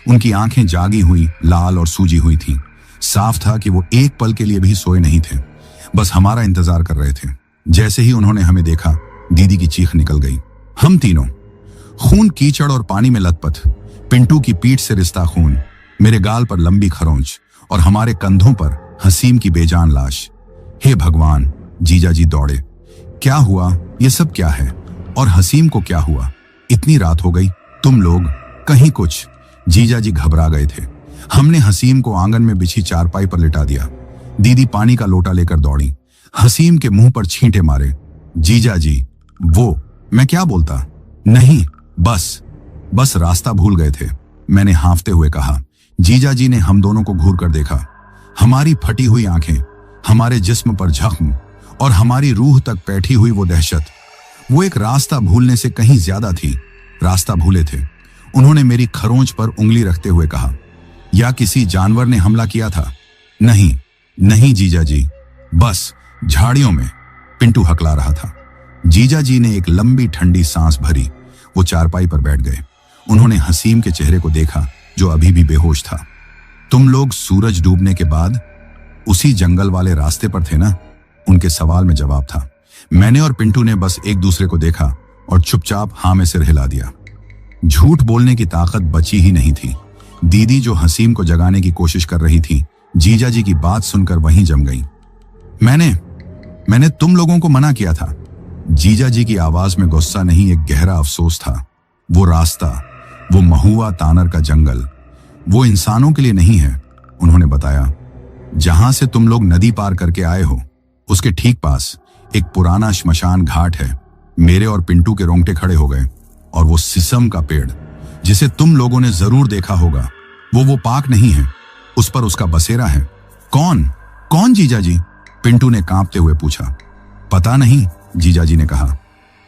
उनकी आंखें जागी हुई, लाल और सूजी हुई थीं। साफ था कि वो एक पल के लिए भी सोए नहीं थे, बस हमारा इंतजार कर रहे थे। जैसे ही उन्होंने हमें देखा, दीदी की चीख निकल गई। हम तीनों खून, कीचड़ और पानी में लथपथ। पिंटू की पीठ से रिश्ता खून, मेरे गाल पर लंबी खरोंच और हमारे कंधों पर हसीम की बेजान लाश। हे भगवान, जीजा जी दौड़े। क्या हुआ? ये सब क्या है? और हसीम को क्या हुआ? इतनी रात हो गई, तुम लोग कहीं कुछ। जीजा जी घबरा गए थे। हमने हसीम को आंगन में बिछी चारपाई पर लिटा दिया। दीदी पानी का लोटा लेकर दौड़ी, हसीम के मुंह पर छींटे मारे। जीजा जी, वो मैं क्या बोलता? नहीं, बस रास्ता भूल गए थे, मैंने हांफते हुए कहा। जीजा जी ने हम दोनों को घूर कर देखा। हमारी फटी हुई आंखें, हमारे जिस्म पर जख्म और हमारी रूह तक बैठी हुई वो दहशत, वो एक रास्ता भूलने से कहीं ज्यादा थी। रास्ता भूले थे। उन्होंने मेरी खरोंच पर उंगली रखते हुए कहा, या किसी जानवर ने हमला किया था? नहीं जीजा जी, बस झाड़ियों में, पिंटू हकला रहा था। जीजा जी ने एक लंबी ठंडी सांस भरी। वो चारपाई पर बैठ गए। उन्होंने हसीम के चेहरे को देखा जो अभी भी बेहोश था। तुम लोग सूरज डूबने के बाद उसी जंगल वाले रास्ते पर थे ना? उनके सवाल में जवाब था। मैंने और पिंटू ने बस एक दूसरे को देखा और चुपचाप हाँ में सिर हिला दिया। झूठ बोलने की ताकत बची ही नहीं थी। दीदी जो हसीम को जगाने की कोशिश कर रही थी, जीजा जी की बात सुनकर वहीं जम गई। मैंने तुम लोगों को मना किया था। जीजा जी की आवाज में गुस्सा नहीं, एक गहरा अफसोस था। वो रास्ता, वो महुआ तानर का जंगल, वो इंसानों के लिए नहीं है, उन्होंने बताया। जहां से तुम लोग नदी पार करके आए हो, उसके ठीक पास एक पुराना श्मशान घाट है। मेरे और पिंटू के रोंगटे खड़े हो गए। और वो सिसम का पेड़, जिसे तुम लोगों ने जरूर देखा होगा, वो पाक नहीं है, उस पर उसका बसेरा है। कौन जीजा जी? पिंटू ने कांपते हुए पूछा। पता नहीं, जीजा जी ने कहा।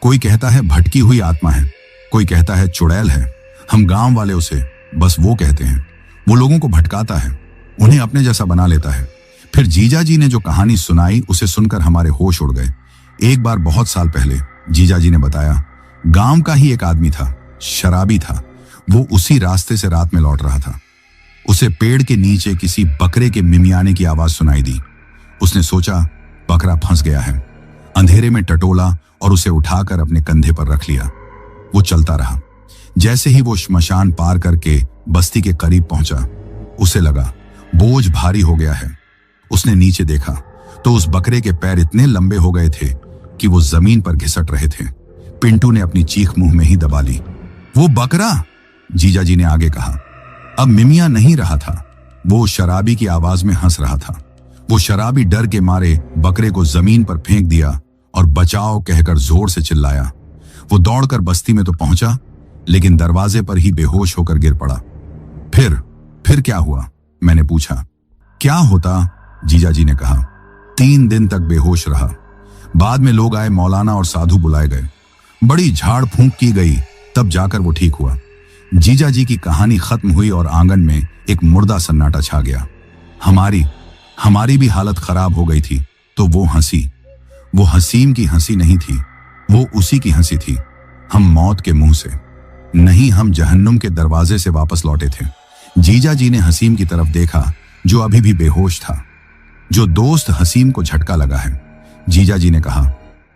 कोई कहता है भटकी हुई आत्मा है, कोई कहता है चुड़ैल है। हम गांव वाले उसे बस वो कहते हैं। वो लोगों को भटकाता है, उन्हें अपने जैसा बना लेता है। फिर जीजा जी ने जो कहानी सुनाई, उसे सुनकर हमारे होश उड़ गए। एक बार बहुत साल पहले जीजा जी ने बताया, गांव का ही एक आदमी था, शराबी था। वो उसी रास्ते से रात में लौट रहा था। उसे पेड़ के नीचे किसी बकरे के मिमियाने की आवाज सुनाई दी। उसने सोचा बकरा फंस गया है। अंधेरे में टटोला और उसे उठाकर अपने कंधे पर रख लिया। वो चलता रहा। जैसे ही वो श्मशान पार करके बस्ती के करीब पहुंचा, उसे लगा बोझ भारी हो गया है। उसने नीचे देखा तो उस बकरे के पैर इतने लंबे हो गए थे कि वो जमीन पर घिसट रहे थे। पिंटू ने अपनी चीख मुंह में ही दबा ली। वो बकरा, जीजा जी ने आगे कहा। अब मिमिया नहीं रहा था, वो शराबी की आवाज में हंस रहा था। वो शराबी डर के मारे बकरे को जमीन पर फेंक दिया और बचाओ कहकर जोर से चिल्लाया। वो दौड़कर बस्ती में तो पहुंचा, लेकिन दरवाजे पर ही बेहोश होकर गिर पड़ा। फिर क्या हुआ? मैंने पूछा। क्या होता? जीजा जी ने कहा। 3 दिन तक बेहोश रहा। बाद में लोग आए, मौलाना और साधु बुलाए गए, बड़ी झाड़ फूंक की गई, तब जाकर वो ठीक हुआ। जीजा जी की कहानी खत्म हुई और आंगन में एक मुर्दा सन्नाटा छा गया। हमारी भी हालत खराब हो गई थी। तो वो हंसी, वो हसीम की हंसी नहीं थी, वो उसी की हंसी थी। हम मौत के मुंह से नहीं, हम जहन्नुम के दरवाजे से वापस लौटे थे। जीजा जी ने हसीम की तरफ देखा जो अभी भी बेहोश था। जो दोस्त हसीम को झटका लगा है, जीजा जी ने कहा,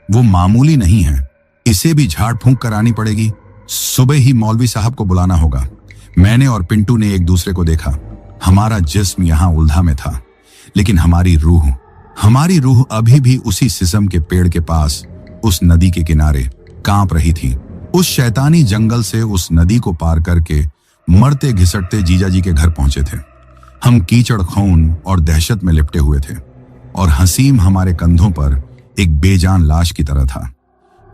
वो मामूली नहीं है, इसे भी झाड़ फूंक करानी पड़ेगी। सुबह ही मौलवी साहब को बुलाना होगा। मैंने और पिंटू ने एक दूसरे को देखा। हमारा जिस्म यहां उलझा में था, लेकिन हमारी रूह अभी भी उसी सिसम के पेड़ के पास, उस नदी के किनारे कांप रही थी। उस शैतानी जंगल से उस नदी को पार करके मरते घिसटते जीजा जी के घर पहुंचे थे। हम कीचड़, खून और दहशत में लिपटे हुए थे और हसीम हमारे कंधों पर एक बेजान लाश की तरह था।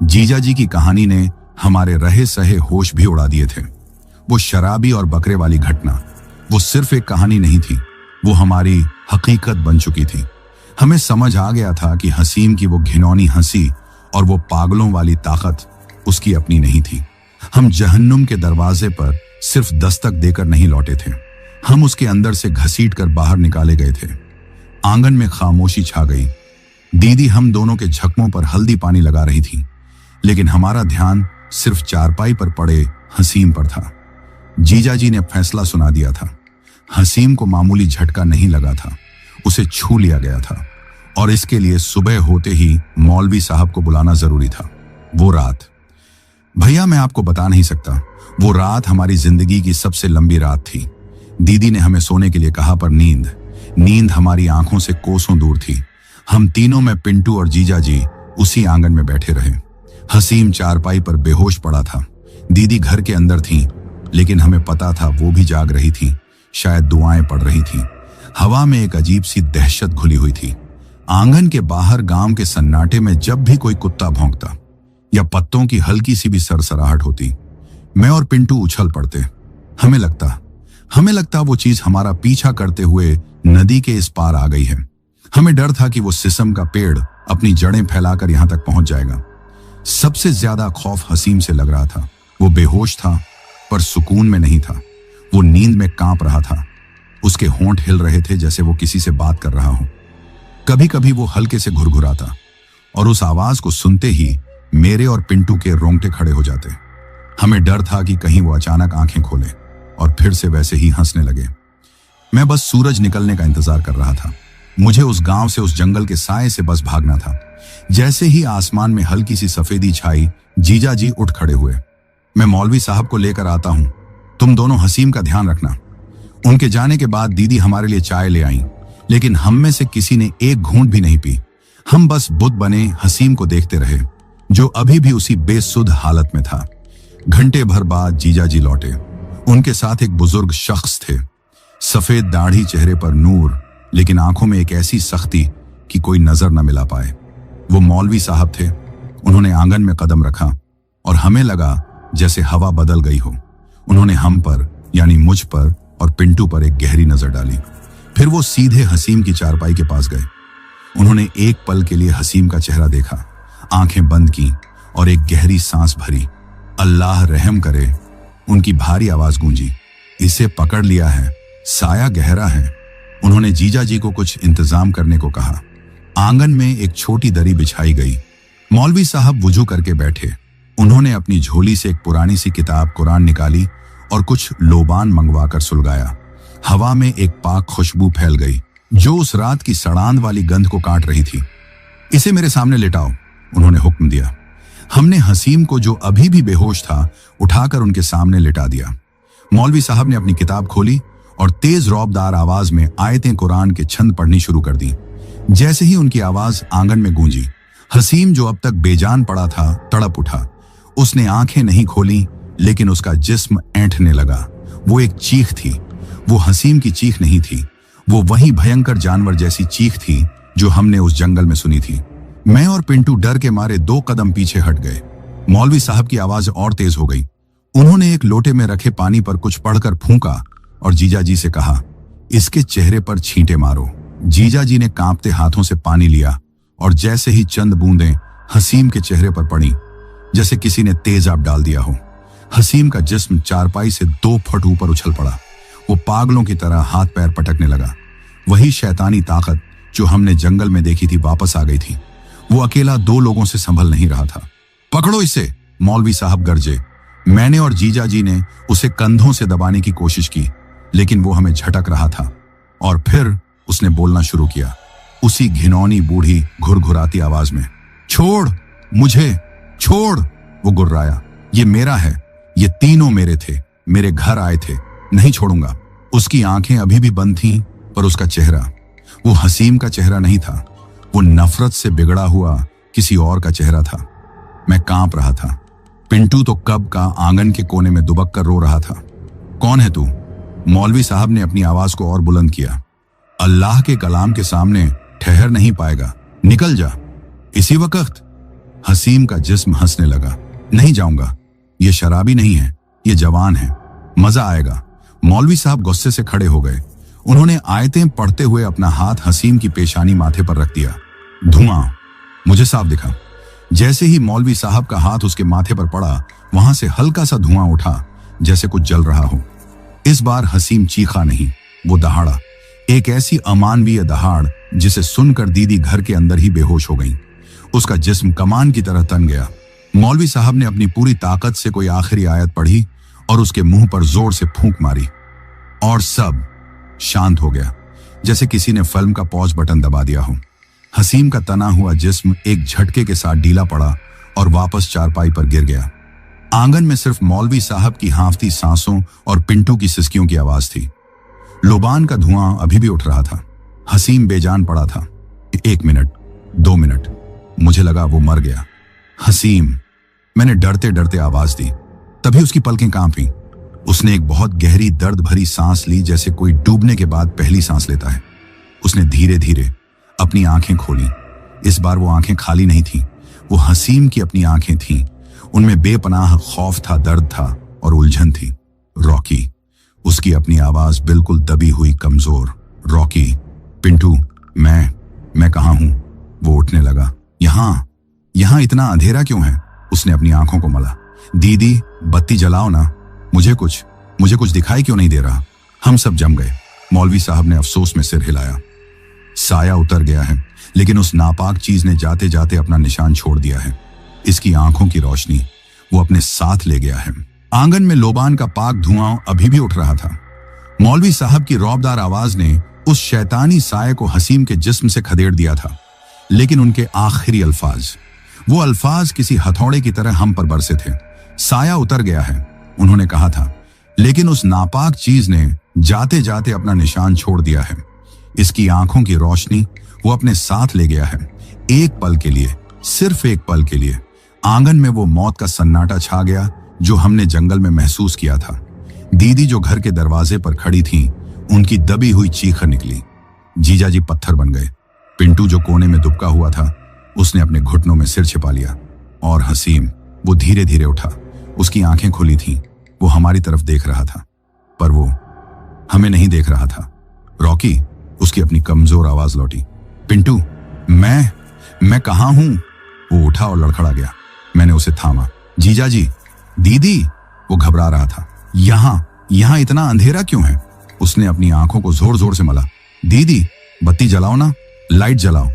जीजा जी की कहानी ने हमारे रहे सहे होश भी उड़ा दिए थे। वो शराबी और बकरे वाली घटना, वो सिर्फ एक कहानी नहीं थी, वो हमारी हकीकत बन चुकी थी। हमें समझ आ गया था कि हसीम की वो घिनौनी हंसी और वो पागलों वाली ताकत उसकी अपनी नहीं थी। हम जहन्नुम के दरवाजे पर सिर्फ दस्तक देकर नहीं लौटे थे, हम उसके अंदर से घसीट कर बाहर निकाले गए थे। आंगन में खामोशी छा गई। दीदी हम दोनों के जख्मों पर हल्दी पानी लगा रही थी, लेकिन हमारा ध्यान सिर्फ चारपाई पर पड़े हसीम पर था। जीजा जी ने फैसला सुना दिया था। हसीम को मामूली झटका नहीं लगा था, उसे छू लिया गया था और इसके लिए सुबह होते ही मौलवी साहब को बुलाना जरूरी था। वो रात, भैया मैं आपको बता नहीं सकता, वो रात हमारी जिंदगी की सबसे लंबी रात थी। दीदी ने हमें सोने के लिए कहा, पर नींद हमारी आंखों से कोसों दूर थी। हम तीनों में पिंटू और जीजा जी उसी आंगन में बैठे रहे। हसीम चारपाई पर बेहोश पड़ा था। दीदी घर के अंदर थी, लेकिन हमें पता था वो भी जाग रही थी। शायद दुआएं पड़ रही थीं। हवा में एक अजीब सी दहशत घुली हुई थी। आंगन के बाहर गांव के सन्नाटे में जब भी कोई कुत्ता भौंकता या पत्तों की हल्की सी भी सरसराहट होती, मैं और पिंटू उछल पड़ते। हमें लगता वो चीज हमारा पीछा करते हुए नदी के इस पार आ गई है। हमें डर था कि वो सिसम का पेड़ अपनी जड़ें फैलाकर यहां तक पहुंच जाएगा। सबसे ज्यादा खौफ हसीम से लग रहा था। वो बेहोश था, पर सुकून में नहीं था। वो नींद में कांप रहा था। उसके होंठ हिल रहे थे जैसे वो किसी से बात कर रहा हो। कभी कभी वो हल्के से घुरघुराता और उस आवाज को सुनते ही मेरे और पिंटू के रोंगटे खड़े हो जाते। हमें डर था कि कहीं वो अचानक आंखें खोले और फिर से वैसे ही हंसने लगे। मैं बस सूरज निकलने का इंतजार कर रहा था। मुझे उस गांव से, उस जंगल के साए से बस भागना था। जैसे ही आसमान में हल्की सी सफेदी छाई, जीजा जी उठ खड़े हुए। मैं मौलवी साहब को लेकर आता हूं, तुम दोनों हसीम का ध्यान रखना। उनके जाने के बाद दीदी हमारे लिए चाय ले आई, लेकिन हम में से किसी ने एक घूंट भी नहीं पी। हम बस बुत बने हसीम को देखते रहे, जो अभी भी उसी बेसुध हालत में था। घंटे भर बाद जीजा जी लौटे। उनके साथ एक बुजुर्ग शख्स थे। सफेद दाढ़ी, चेहरे पर नूर, लेकिन आंखों में एक ऐसी सख्ती कि कोई नजर न मिला पाए। वो मौलवी साहब थे। उन्होंने आंगन में कदम रखा और हमें लगा जैसे हवा बदल गई हो। उन्होंने हम पर, यानी मुझ पर और पिंटू पर एक गहरी नजर डाली। फिर वो सीधे हसीम की चारपाई के पास गए। उन्होंने एक पल के लिए हसीम का चेहरा देखा, आंखें बंद की और एक गहरी सांस भरी। अल्लाह रहम करे, उनकी भारी आवाज गूंजी। इसे पकड़ लिया है, साया गहरा है। उन्होंने जीजा जी को कुछ इंतजाम करने को कहा। आंगन में एक छोटी दरी बिछाई गई। मौलवी साहब वुजू करके बैठे। उन्होंने अपनी झोली से एक पुरानी सी किताब कुरान निकाली और कुछ लोबान मंगवाकर सुलगाया। हवा में एक पाक खुशबू फैल गई, जो उस रात की सड़ांध वाली गंध को काट रही थी। इसे मेरे सामने लेटाओ, उन्होंने हुक्म दिया। हमने हसीम को, जो अभी भी बेहोश था, उठाकर उनके सामने लिटा दिया। मौलवी साहब ने अपनी किताब खोली और तेज रौबदार आवाज में आयतें कुरान के छंद पढ़नी शुरू कर दी। जैसे ही उनकी आवाज आंगन में गूंजी, हसीम, जो अब तक बेजान पड़ा था, तड़प उठा। उसने आंखें नहीं खोली, लेकिन उसका जिस्म ऐंठने लगा। वो एक चीख थी। वो हसीम की चीख नहीं थी। वो वही भयंकर जानवर जैसी चीख थी जो हमने उस जंगल में सुनी थी। मैं और पिंटू डर के मारे 2 कदम पीछे हट गए। मौलवी साहब की आवाज और तेज हो गई। उन्होंने एक लोटे में रखे पानी पर कुछ पढ़कर फूंका और जीजा जी से कहा, इसके चेहरे पर छींटे मारो। जीजा जी ने कांपते हाथों से पानी लिया और जैसे ही चंद बूंदें हसीम के चेहरे पर पड़ी, जैसे किसी ने तेजाब डाल दिया हो, हसीम का जिस्म चारपाई से 2 फुट ऊपर उछल पड़ा। वो पागलों की तरह हाथ पैर पटकने लगा। वही शैतानी ताकत जो हमने जंगल में देखी थी वापस आ गई थी। वो अकेला 2 लोगों से संभल नहीं रहा था। पकड़ो इसे, मौलवी साहब गरजे। मैंने और जीजा जी ने उसे कंधों से दबाने की कोशिश की, लेकिन वो हमें झटक रहा था। और फिर उसने बोलना शुरू किया, उसी घिनौनी बूढ़ी घुरघुराती आवाज में, छोड़ मुझे, छोड़। वो गुर्राया, ये मेरा है, ये तीनों मेरे थे, मेरे घर आए थे, नहीं छोड़ूंगा। उसकी आंखें अभी भी बंद थीं, पर उसका चेहरा, वो हसीम का चेहरा नहीं था। वो नफरत से बिगड़ा हुआ किसी और का चेहरा था। मैं कांप रहा था। पिंटू तो कब का आंगन के कोने में दुबक कर रो रहा था। कौन है तू? मौलवी साहब ने अपनी आवाज को और बुलंद किया। अल्लाह के कलाम के सामने ठहर नहीं पाएगा, निकल जा। इसी वक्त हसीम का जिस्म हंसने लगा। नहीं जाऊंगा, ये शराबी नहीं है, ये जवान है, मजा आएगा। मौलवी साहब गुस्से से खड़े हो गए। उन्होंने आयतें पढ़ते हुए अपना हाथ हसीम की पेशानी माथे पर रख दिया। धुआं, मुझे साफ दिखा। जैसे ही मौलवी साहब का हाथ उसके माथे पर पड़ा, वहां से हल्का सा धुआं उठा, जैसे कुछ जल रहा हो। इस बार हसीम चीखा नहीं, वो दहाड़ा। एक ऐसी अमानवीय दहाड़ जिसे सुनकर दीदी घर के अंदर ही बेहोश हो गई। उसका जिस्म कमान की तरह तन गया। मौलवी साहब ने अपनी पूरी ताकत से कोई आखिरी आयत पढ़ी और उसके मुंह पर जोर से फूंक मारी, और सब शांत हो गया, जैसे किसी ने फिल्म का पॉज बटन दबा दिया हो। हसीम का तना हुआ जिस्म एक झटके के साथ ढीला पड़ा और वापस चारपाई पर गिर गया। आंगन में सिर्फ मौलवी साहब की हांफती सांसों और पिंटू की सिसकियों की आवाज थी। लोबान का धुआं अभी भी उठ रहा था। हसीम बेजान पड़ा था। 1 मिनट, 2 मिनट, मुझे लगा वो मर गया। हसीम, मैंने डरते डरते आवाज दी। तभी उसकी पलकें कांपी। उसने एक बहुत गहरी दर्द भरी सांस ली, जैसे कोई डूबने के बाद पहली सांस लेता है। उसने धीरे धीरे अपनी आंखें खोली। इस बार वो आंखें खाली नहीं थीं, वो हसीम की अपनी आंखें थीं। उनमें बेपनाह खौफ था, दर्द था और उलझन थी। रॉकी, उसकी अपनी आवाज बिल्कुल दबी हुई, कमजोर। रॉकी, पिंटू, मैं कहाँ हूं? वो उठने लगा। यहां इतना अंधेरा क्यों है? उसने अपनी आंखों को मला। दीदी, बत्ती जलाओ ना, मुझे कुछ दिखाई क्यों नहीं दे रहा? हम सब जम गए। मौलवी साहब ने अफसोस में सिर हिलाया। साया उतर गया है, लेकिन उस नापाक चीज ने जाते जाते अपना निशान छोड़ दिया है। इसकी आंखों की रोशनी वो अपने साथ ले गया है। आंगन में लोबान का पाक धुआं अभी भी उठ रहा था। मौलवी साहब की रौबदार आवाज ने उस शैतानी साये को हसीम के जिस्म से खदेड़ दिया था, लेकिन उनके आखिरी अल्फाज, वो अल्फाज किसी हथौड़े की तरह हम पर बरसे थे। साया उतर गया है, उन्होंने कहा था, लेकिन उस नापाक चीज ने जाते जाते अपना निशान छोड़ दिया है। इसकी आंखों की रोशनी वो अपने साथ ले गया है। एक पल के लिए, सिर्फ एक पल के लिए आंगन में वो मौत का सन्नाटा छा गया जो हमने जंगल में महसूस किया था। दीदी जो घर के दरवाजे पर खड़ी थीं, उनकी दबी हुई चीख निकली। जीजा जी पत्थर बन गए। पिंटू जो कोने में दुबका हुआ था, उसने अपने घुटनों में सिर छिपा लिया। और हसीम, वो धीरे धीरे उठा। उसकी आंखें खुली थीं, वो हमारी तरफ देख रहा था, पर वो हमें नहीं देख रहा था। रॉकी, उसकी अपनी कमजोर आवाज लौटी। पिंटू, मैं कहाँ हूं? वो उठा और लड़खड़ा गया। मैंने उसे थामा। जीजा जी, दीदी, वो घबरा रहा था। यहां इतना अंधेरा क्यों है? उसने अपनी आंखों को जोर जोर से मला। दीदी, बत्ती जलाओ ना, लाइट जलाओ।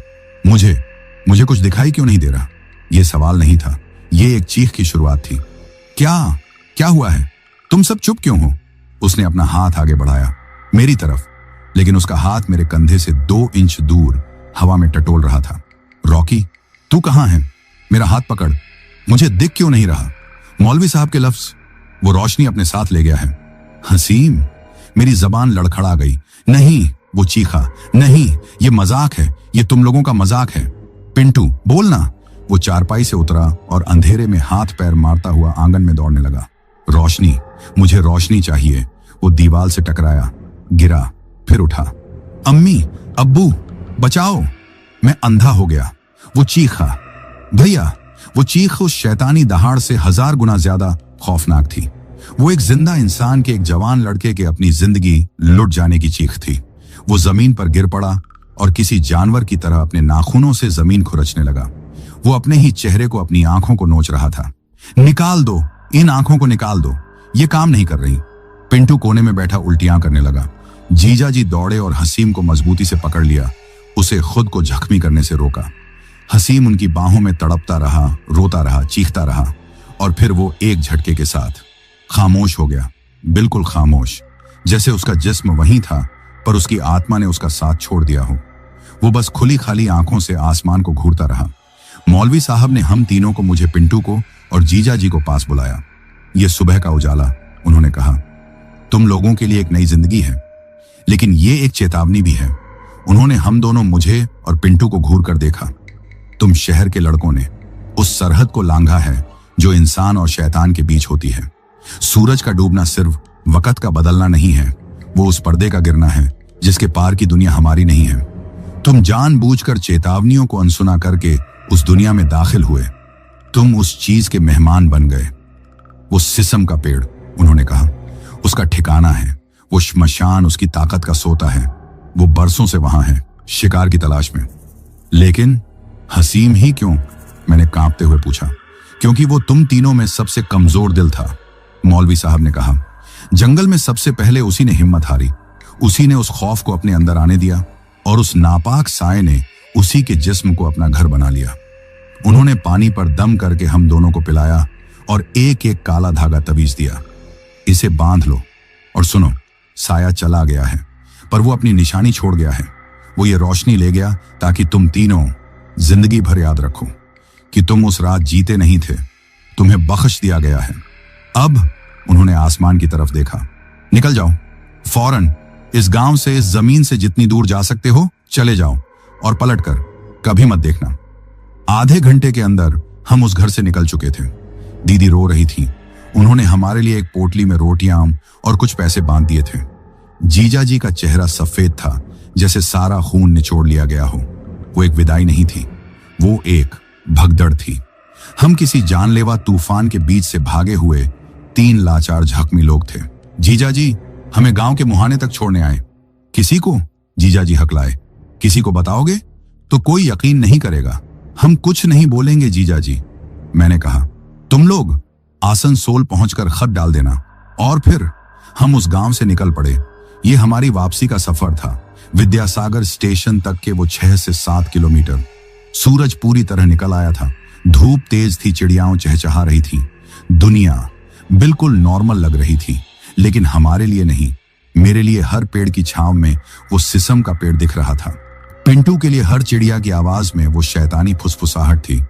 मुझे कुछ दिखाई क्यों नहीं दे रहा? यह सवाल नहीं था, यह एक चीख की शुरुआत थी। क्या हुआ है? तुम सब चुप क्यों हो? उसने अपना हाथ आगे बढ़ाया मेरी तरफ, लेकिन उसका हाथ मेरे कंधे से 2 इंच दूर हवा में टटोल रहा था। रॉकी, तू कहां है? मेरा हाथ पकड़। मुझे दिख क्यों नहीं रहा? मौलवी साहब के लफ्ज, वो रोशनी अपने साथ ले गया है। हसीम, मेरी जबान लड़खड़ा गई। नहीं, वो चीखा, नहीं, ये मजाक है, ये तुम लोगों का मजाक है। पिंटू, बोलना। वो चारपाई से उतरा और अंधेरे में हाथ पैर मारता हुआ आंगन में दौड़ने लगा। रोशनी, मुझे रोशनी चाहिए। वो दीवार से टकराया, गिरा, फिर उठा। अम्मी, अब्बू, बचाओ, मैं अंधा हो गया। वो चीखा। भैया, वो चीख उस शैतानी दहाड़ से 1000 गुना ज्यादा खौफनाक थी। वो एक जिंदा इंसान के, एक जवान लड़के के अपनी जिंदगी लुट जाने की चीख थी। वो जमीन पर गिर पड़ा और किसी जानवर की तरह अपने नाखूनों से जमीन खुरचने लगा। वो अपने ही चेहरे को, अपनी आंखों को नोच रहा था। निकाल दो, इन आंखों को निकाल दो, ये काम नहीं कर रही। पिंटू कोने में बैठा उल्टियां करने लगा। जीजा जी दौड़े और हसीम को मजबूती से पकड़ लिया, उसे खुद को जख्मी करने से रोका। हसीम उनकी बाहों में तड़पता रहा, रोता रहा, चीखता रहा, और फिर वो एक झटके के साथ खामोश हो गया, बिल्कुल खामोश, जैसे उसका जिस्म वहीं था पर उसकी आत्मा ने उसका साथ छोड़ दिया हो। वो बस खुली खाली आंखों से आसमान को घूरता रहा। मौलवी साहब ने हम तीनों को, मुझे, पिंटू को और जीजा जी को पास बुलाया। ये सुबह का उजाला, उन्होंने कहा, तुम लोगों के लिए एक नई जिंदगी है, लेकिन ये एक चेतावनी भी है। उन्होंने हम दोनों, मुझे और पिंटू को घूर कर देखा। तुम शहर के लड़कों ने उस सरहद को लांघा है जो इंसान और शैतान के बीच होती है। सूरज का डूबना सिर्फ वक्त का बदलना नहीं है, वो उस पर्दे का गिरना है जिसके पार की दुनिया हमारी नहीं है। तुम जानबूझकर चेतावनियों को अनसुना करके उस दुनिया में दाखिल हुए। तुम उस चीज के मेहमान बन गए। वो सिसम का पेड़, उन्होंने कहा, उसका ठिकाना है। वो श्मशान उसकी ताकत का सोता है। वो बरसों से वहां है, शिकार की तलाश में। लेकिन हसीम ही क्यों? मैंने कांपते हुए पूछा। क्योंकि वो तुम तीनों में सबसे कमजोर दिल था, मौलवी साहब ने कहा। जंगल में सबसे पहले उसी ने हिम्मत हारी, उसी ने उस खौफ को अपने अंदर आने दिया, और उस नापाक साए ने उसी के जिस्म को अपना घर बना लिया। उन्होंने पानी पर दम करके हम दोनों को पिलाया और एक एक काला धागा तवीज दिया। इसे बांध लो और सुनो, साया चला गया है, पर वो अपनी निशानी छोड़ गया है। वो ये रोशनी ले गया ताकि तुम तीनों जिंदगी भर याद रखो कि तुम उस रात जीते नहीं थे, तुम्हें बख्श दिया गया है। अब उन्होंने आसमान की तरफ देखा। निकल जाओ, फौरन इस गांव से, इस जमीन से जितनी दूर जा सकते हो चले जाओ, और पलटकर कभी मत देखना। आधे घंटे के अंदर हम उस घर से निकल चुके थे। दीदी रो रही थी, उन्होंने हमारे लिए एक पोटली में रोटियां और कुछ पैसे बांध दिए थे। जीजा जी का चेहरा सफेद था, जैसे सारा खून निचोड़ लिया गया हो। वो एक विदाई नहीं थी, वो एक भगदड़ थी। हम किसी जानलेवा तूफान के बीच से भागे हुए 3 लाचार जख्मी लोग थे। जीजा जी हमें गांव के मुहाने तक छोड़ने आए। किसी को? जीजा जी हकलाए। किसी को बताओगे तो कोई यकीन नहीं करेगा। हम कुछ नहीं बोलेंगे जीजा जी। मैंने कहा, तुम लोग आसनसोल पहुंचकर खत डाल देना। और फिर हम उस गांव से निकल पड़े। ये हमारी वापसी का सफर था। विद्यासागर स्टेशन तक के वो 6 से 7 किलोमीटर। सूरज पूरी तरह निकल आया था। धूप तेज थी, चिड़ियाओं चहचहा रही थी। दुनिया बिल्कुल नॉर्मल लग रही थी, लेकिन हमारे लिए नहीं। मेरे लिए हर पेड़ की छांव में वो सिसम का पेड़ दिख रहा था। पिंटू के लिए हर चिड़िया की आवाज में वो शैतानी फुसफुसाहट थी।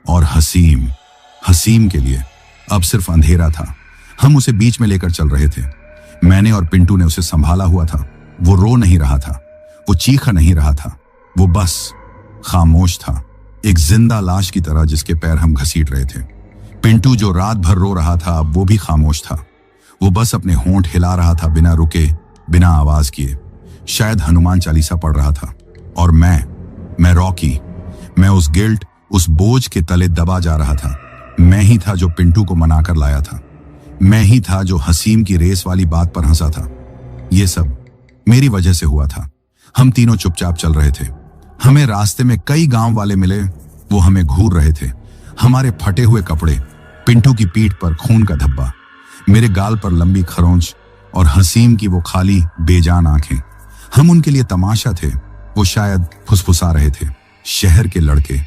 और हसीम के लिए अब सिर्फ अंधेरा था। हम उसे बीच में लेकर चल रहे थे। मैंने और पिंटू ने उसे संभाला हुआ था। वो रो नहीं रहा था, वो चीखा नहीं रहा था, वो बस खामोश था, एक जिंदा लाश की तरह जिसके पैर हम घसीट रहे थे। पिंटू जो रात भर रो रहा था, अब वो भी खामोश था। वो बस अपने होंठ हिला रहा था, बिना रुके, बिना आवाज किए। शायद हनुमान चालीसा पढ़ रहा था। और मैं रॉकी, मैं उस गिल्ट, उस बोझ के तले दबा जा रहा था। मैं ही था जो पिंटू को मनाकर लाया था। मैं ही था जो हसीम की रेस वाली बात पर हंसा था। ये सब मेरी वजह से हुआ था। हम तीनों चुपचाप चल रहे थे। हमें रास्ते में कई गांव वाले मिले। वो हमें घूर रहे थे। हमारे फटे हुए कपड़े, पिंटू की पीठ पर खून का धब्बा, मेरे गाल पर लंबी खरोंच और हसीम की वो खाली बेजान आंखें। हम उनके लिए तमाशा थे। वो शायद फुसफुसा रहे थे। शहर के लड़के,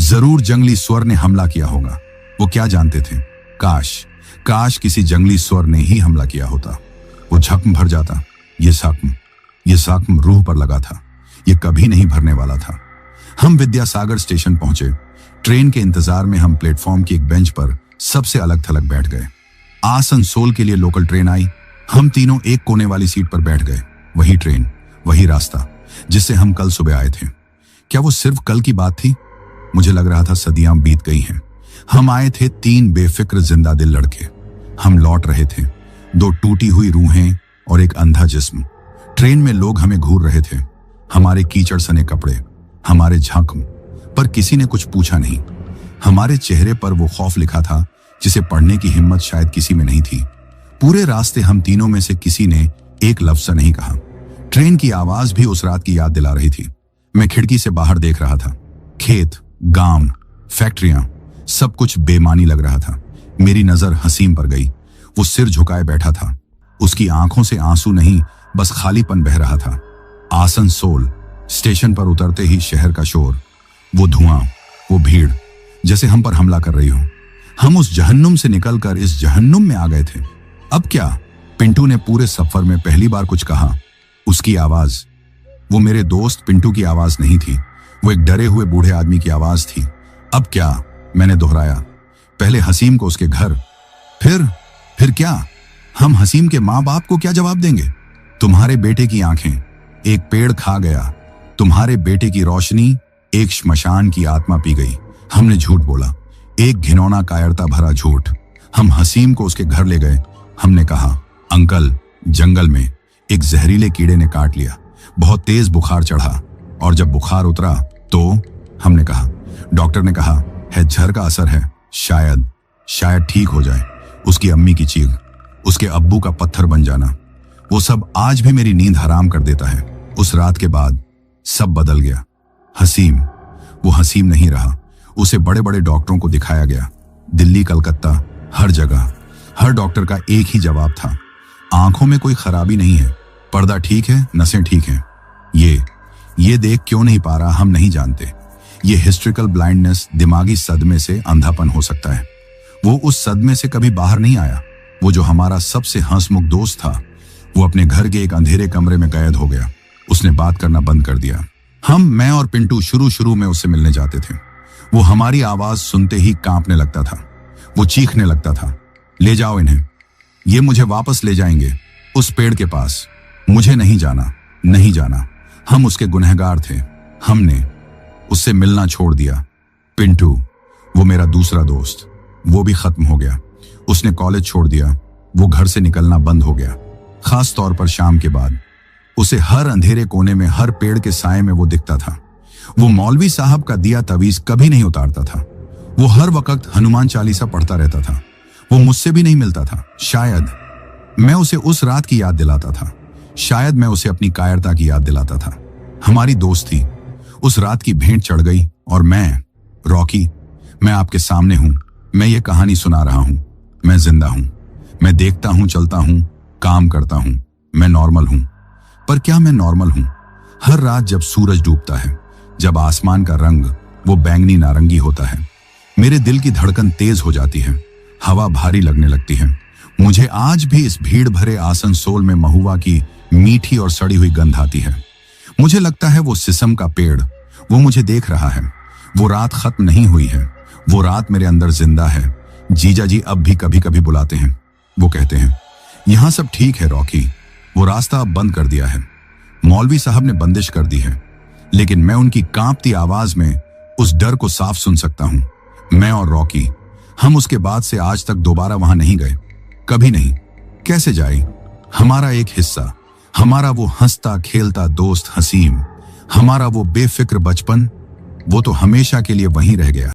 जरूर जंगली स्वर ने हमला किया होगा। वो क्या जानते थे? काश किसी जंगली स्वर ने ही हमला किया होता। वो जख्म भर जाता। ये जख्म रूह पर लगा था। ये कभी नहीं भरने वाला था। हम विद्यासागर स्टेशन पहुंचे। ट्रेन के इंतजार में हम प्लेटफॉर्म की एक बेंच पर सबसे अलग थलग बैठ गए। आसनसोल के लिए लोकल ट्रेन आई। हम तीनों एक कोने वाली सीट पर बैठ गए। वही ट्रेन, वही रास्ता जिससे हम कल सुबह आए थे। क्या वो सिर्फ कल की बात थी? मुझे लग रहा था सदियां बीत गई हैं। हम आए थे 3 बेफिक्र जिंदा दिल लड़के। हम लौट रहे थे, 2 टूटी हुई रूहें और एक अंधा जिस्म। ट्रेन में लोग हमें घूर रहे थे। हमारे कीचड़ सने कपड़े, हमारे जख्म, पर किसी ने कुछ पूछा नहीं। हमारे चेहरे पर वो खौफ लिखा था जिसे पढ़ने की हिम्मत शायद किसी में नहीं थी। पूरे रास्ते हम तीनों में से किसी ने एक लफ्ज नहीं कहा। ट्रेन की आवाज भी उस रात की याद दिला रही थी। मैं खिड़की से बाहर देख रहा था। खेत, गांव, फैक्ट्रियां, सब कुछ बेमानी लग रहा था। मेरी नजर हसीम पर गई। वो सिर झुकाए बैठा था। उसकी आंखों से आंसू नहीं, बस खालीपन बह रहा था। आसनसोल स्टेशन पर उतरते ही शहर का शोर, वो धुआं, वो भीड़, जैसे हम पर हमला कर रही हो। हम उस जहन्नुम से निकलकर इस जहन्नुम में आ गए थे। अब क्या? पिंटू ने पूरे सफर में पहली बार कुछ कहा। उसकी आवाज, वो मेरे दोस्त पिंटू की आवाज नहीं थी। वो एक डरे हुए बूढ़े आदमी की आवाज थी। अब क्या? मैंने दोहराया। पहले हसीम को उसके घर, फिर क्या? हम हसीम के माँ बाप को क्या जवाब देंगे? तुम्हारे बेटे की आंखें एक पेड़ खा गया। तुम्हारे बेटे की रोशनी एक श्मशान की आत्मा पी गई। हमने झूठ बोला, एक घिनौना कायरता भरा झूठ। हम हसीम को उसके घर ले गए। हमने कहा, अंकल, जंगल में एक जहरीले कीड़े ने काट लिया। बहुत तेज बुखार चढ़ा और जब बुखार उतरा तो हमने कहा, डॉक्टर ने कहा है जहर का असर है, शायद ठीक हो जाए। उसकी अम्मी की चीख, उसके अब्बू का पत्थर बन जाना, वो सब आज भी मेरी नींद हराम कर देता है। उस रात के बाद सब बदल गया। हसीम, वो हसीम नहीं रहा। उसे बड़े बड़े डॉक्टरों को दिखाया गया, दिल्ली, कलकत्ता, हर जगह। हर डॉक्टर का एक ही जवाब था, आंखों में कोई खराबी नहीं है, पर्दा ठीक है, नसें ठीक हैं। ये देख क्यों नहीं पा रहा हम नहीं जानते। ये हिस्ट्रिकल ब्लाइंडनेस, दिमागी सदमे से अंधापन हो सकता है। वो उस सदमे से कभी बाहर नहीं आया। वो जो हमारा सबसे हंसमुख दोस्त था, वो अपने घर के एक अंधेरे कमरे में कैद हो गया। उसने बात करना बंद कर दिया। मैं और पिंटू शुरू में उससे मिलने जाते थे। वो हमारी आवाज सुनते ही कांपने लगता था। वो चीखने लगता था, ले जाओ इन्हें, ये मुझे वापस ले जाएंगे उस पेड़ के पास। मुझे नहीं जाना। हम उसके गुनहगार थे। हमने उससे मिलना छोड़ दिया। पिंटू, वो मेरा दूसरा दोस्त, वो भी खत्म हो गया। उसने कॉलेज छोड़ दिया। वो घर से निकलना बंद हो गया, खास तौर पर शाम के बाद। उसे हर अंधेरे कोने में, हर पेड़ के साए में वो दिखता था। वो मौलवी साहब का दिया तवीज कभी नहीं उतारता था। वो हर वक्त हनुमान चालीसा पढ़ता रहता था। वो मुझसे भी नहीं मिलता था। शायद मैं उसे उस रात की याद दिलाता था। शायद मैं उसे अपनी कायरता की याद दिलाता था। हमारी दोस्त थी। उस रात की भेंट चढ़ गई और मैं, रॉकी, मैं आपके सामने हूं। मैं ये कहानी सुना रहा हूं। मैं जिंदा हूं। मैं देखता हूं, चलता हूं, काम करता हूं। मैं नॉर्मल हूं। पर क्या मैं नॉर्मल हूं? हर रात जब सूरज डूबता है, जब आसमान का रंग वो बैंगनी नारंगी होता है, मेरे दिल की धड़कन तेज हो जाती है। हवा भारी लगने लगती है। मुझे आज भी इस भीड़ भरे आसनसोल में महुआ की मीठी और सड़ी हुई गंध आती है। मुझे लगता है वो सिसम का पेड़, वो मुझे देख रहा है। वो रात खत्म नहीं हुई है। वो रात मेरे अंदर जिंदा है। जीजा जी अब भी कभी कभी बुलाते हैं। वो कहते हैं, यहां सब ठीक है रॉकी। वो रास्ता अब बंद कर दिया है। मौलवी साहब ने बंदिश कर दी है। लेकिन मैं उनकी कांपती आवाज में उस डर को साफ सुन सकता हूं। मैं और रॉकी, हम उसके बाद से आज तक दोबारा वहां नहीं गए। कभी नहीं। कैसे जाए? हमारा एक हिस्सा, हमारा वो हंसता खेलता दोस्त हसीम, हमारा वो बेफिक्र बचपन, वो तो हमेशा के लिए वहीं रह गया।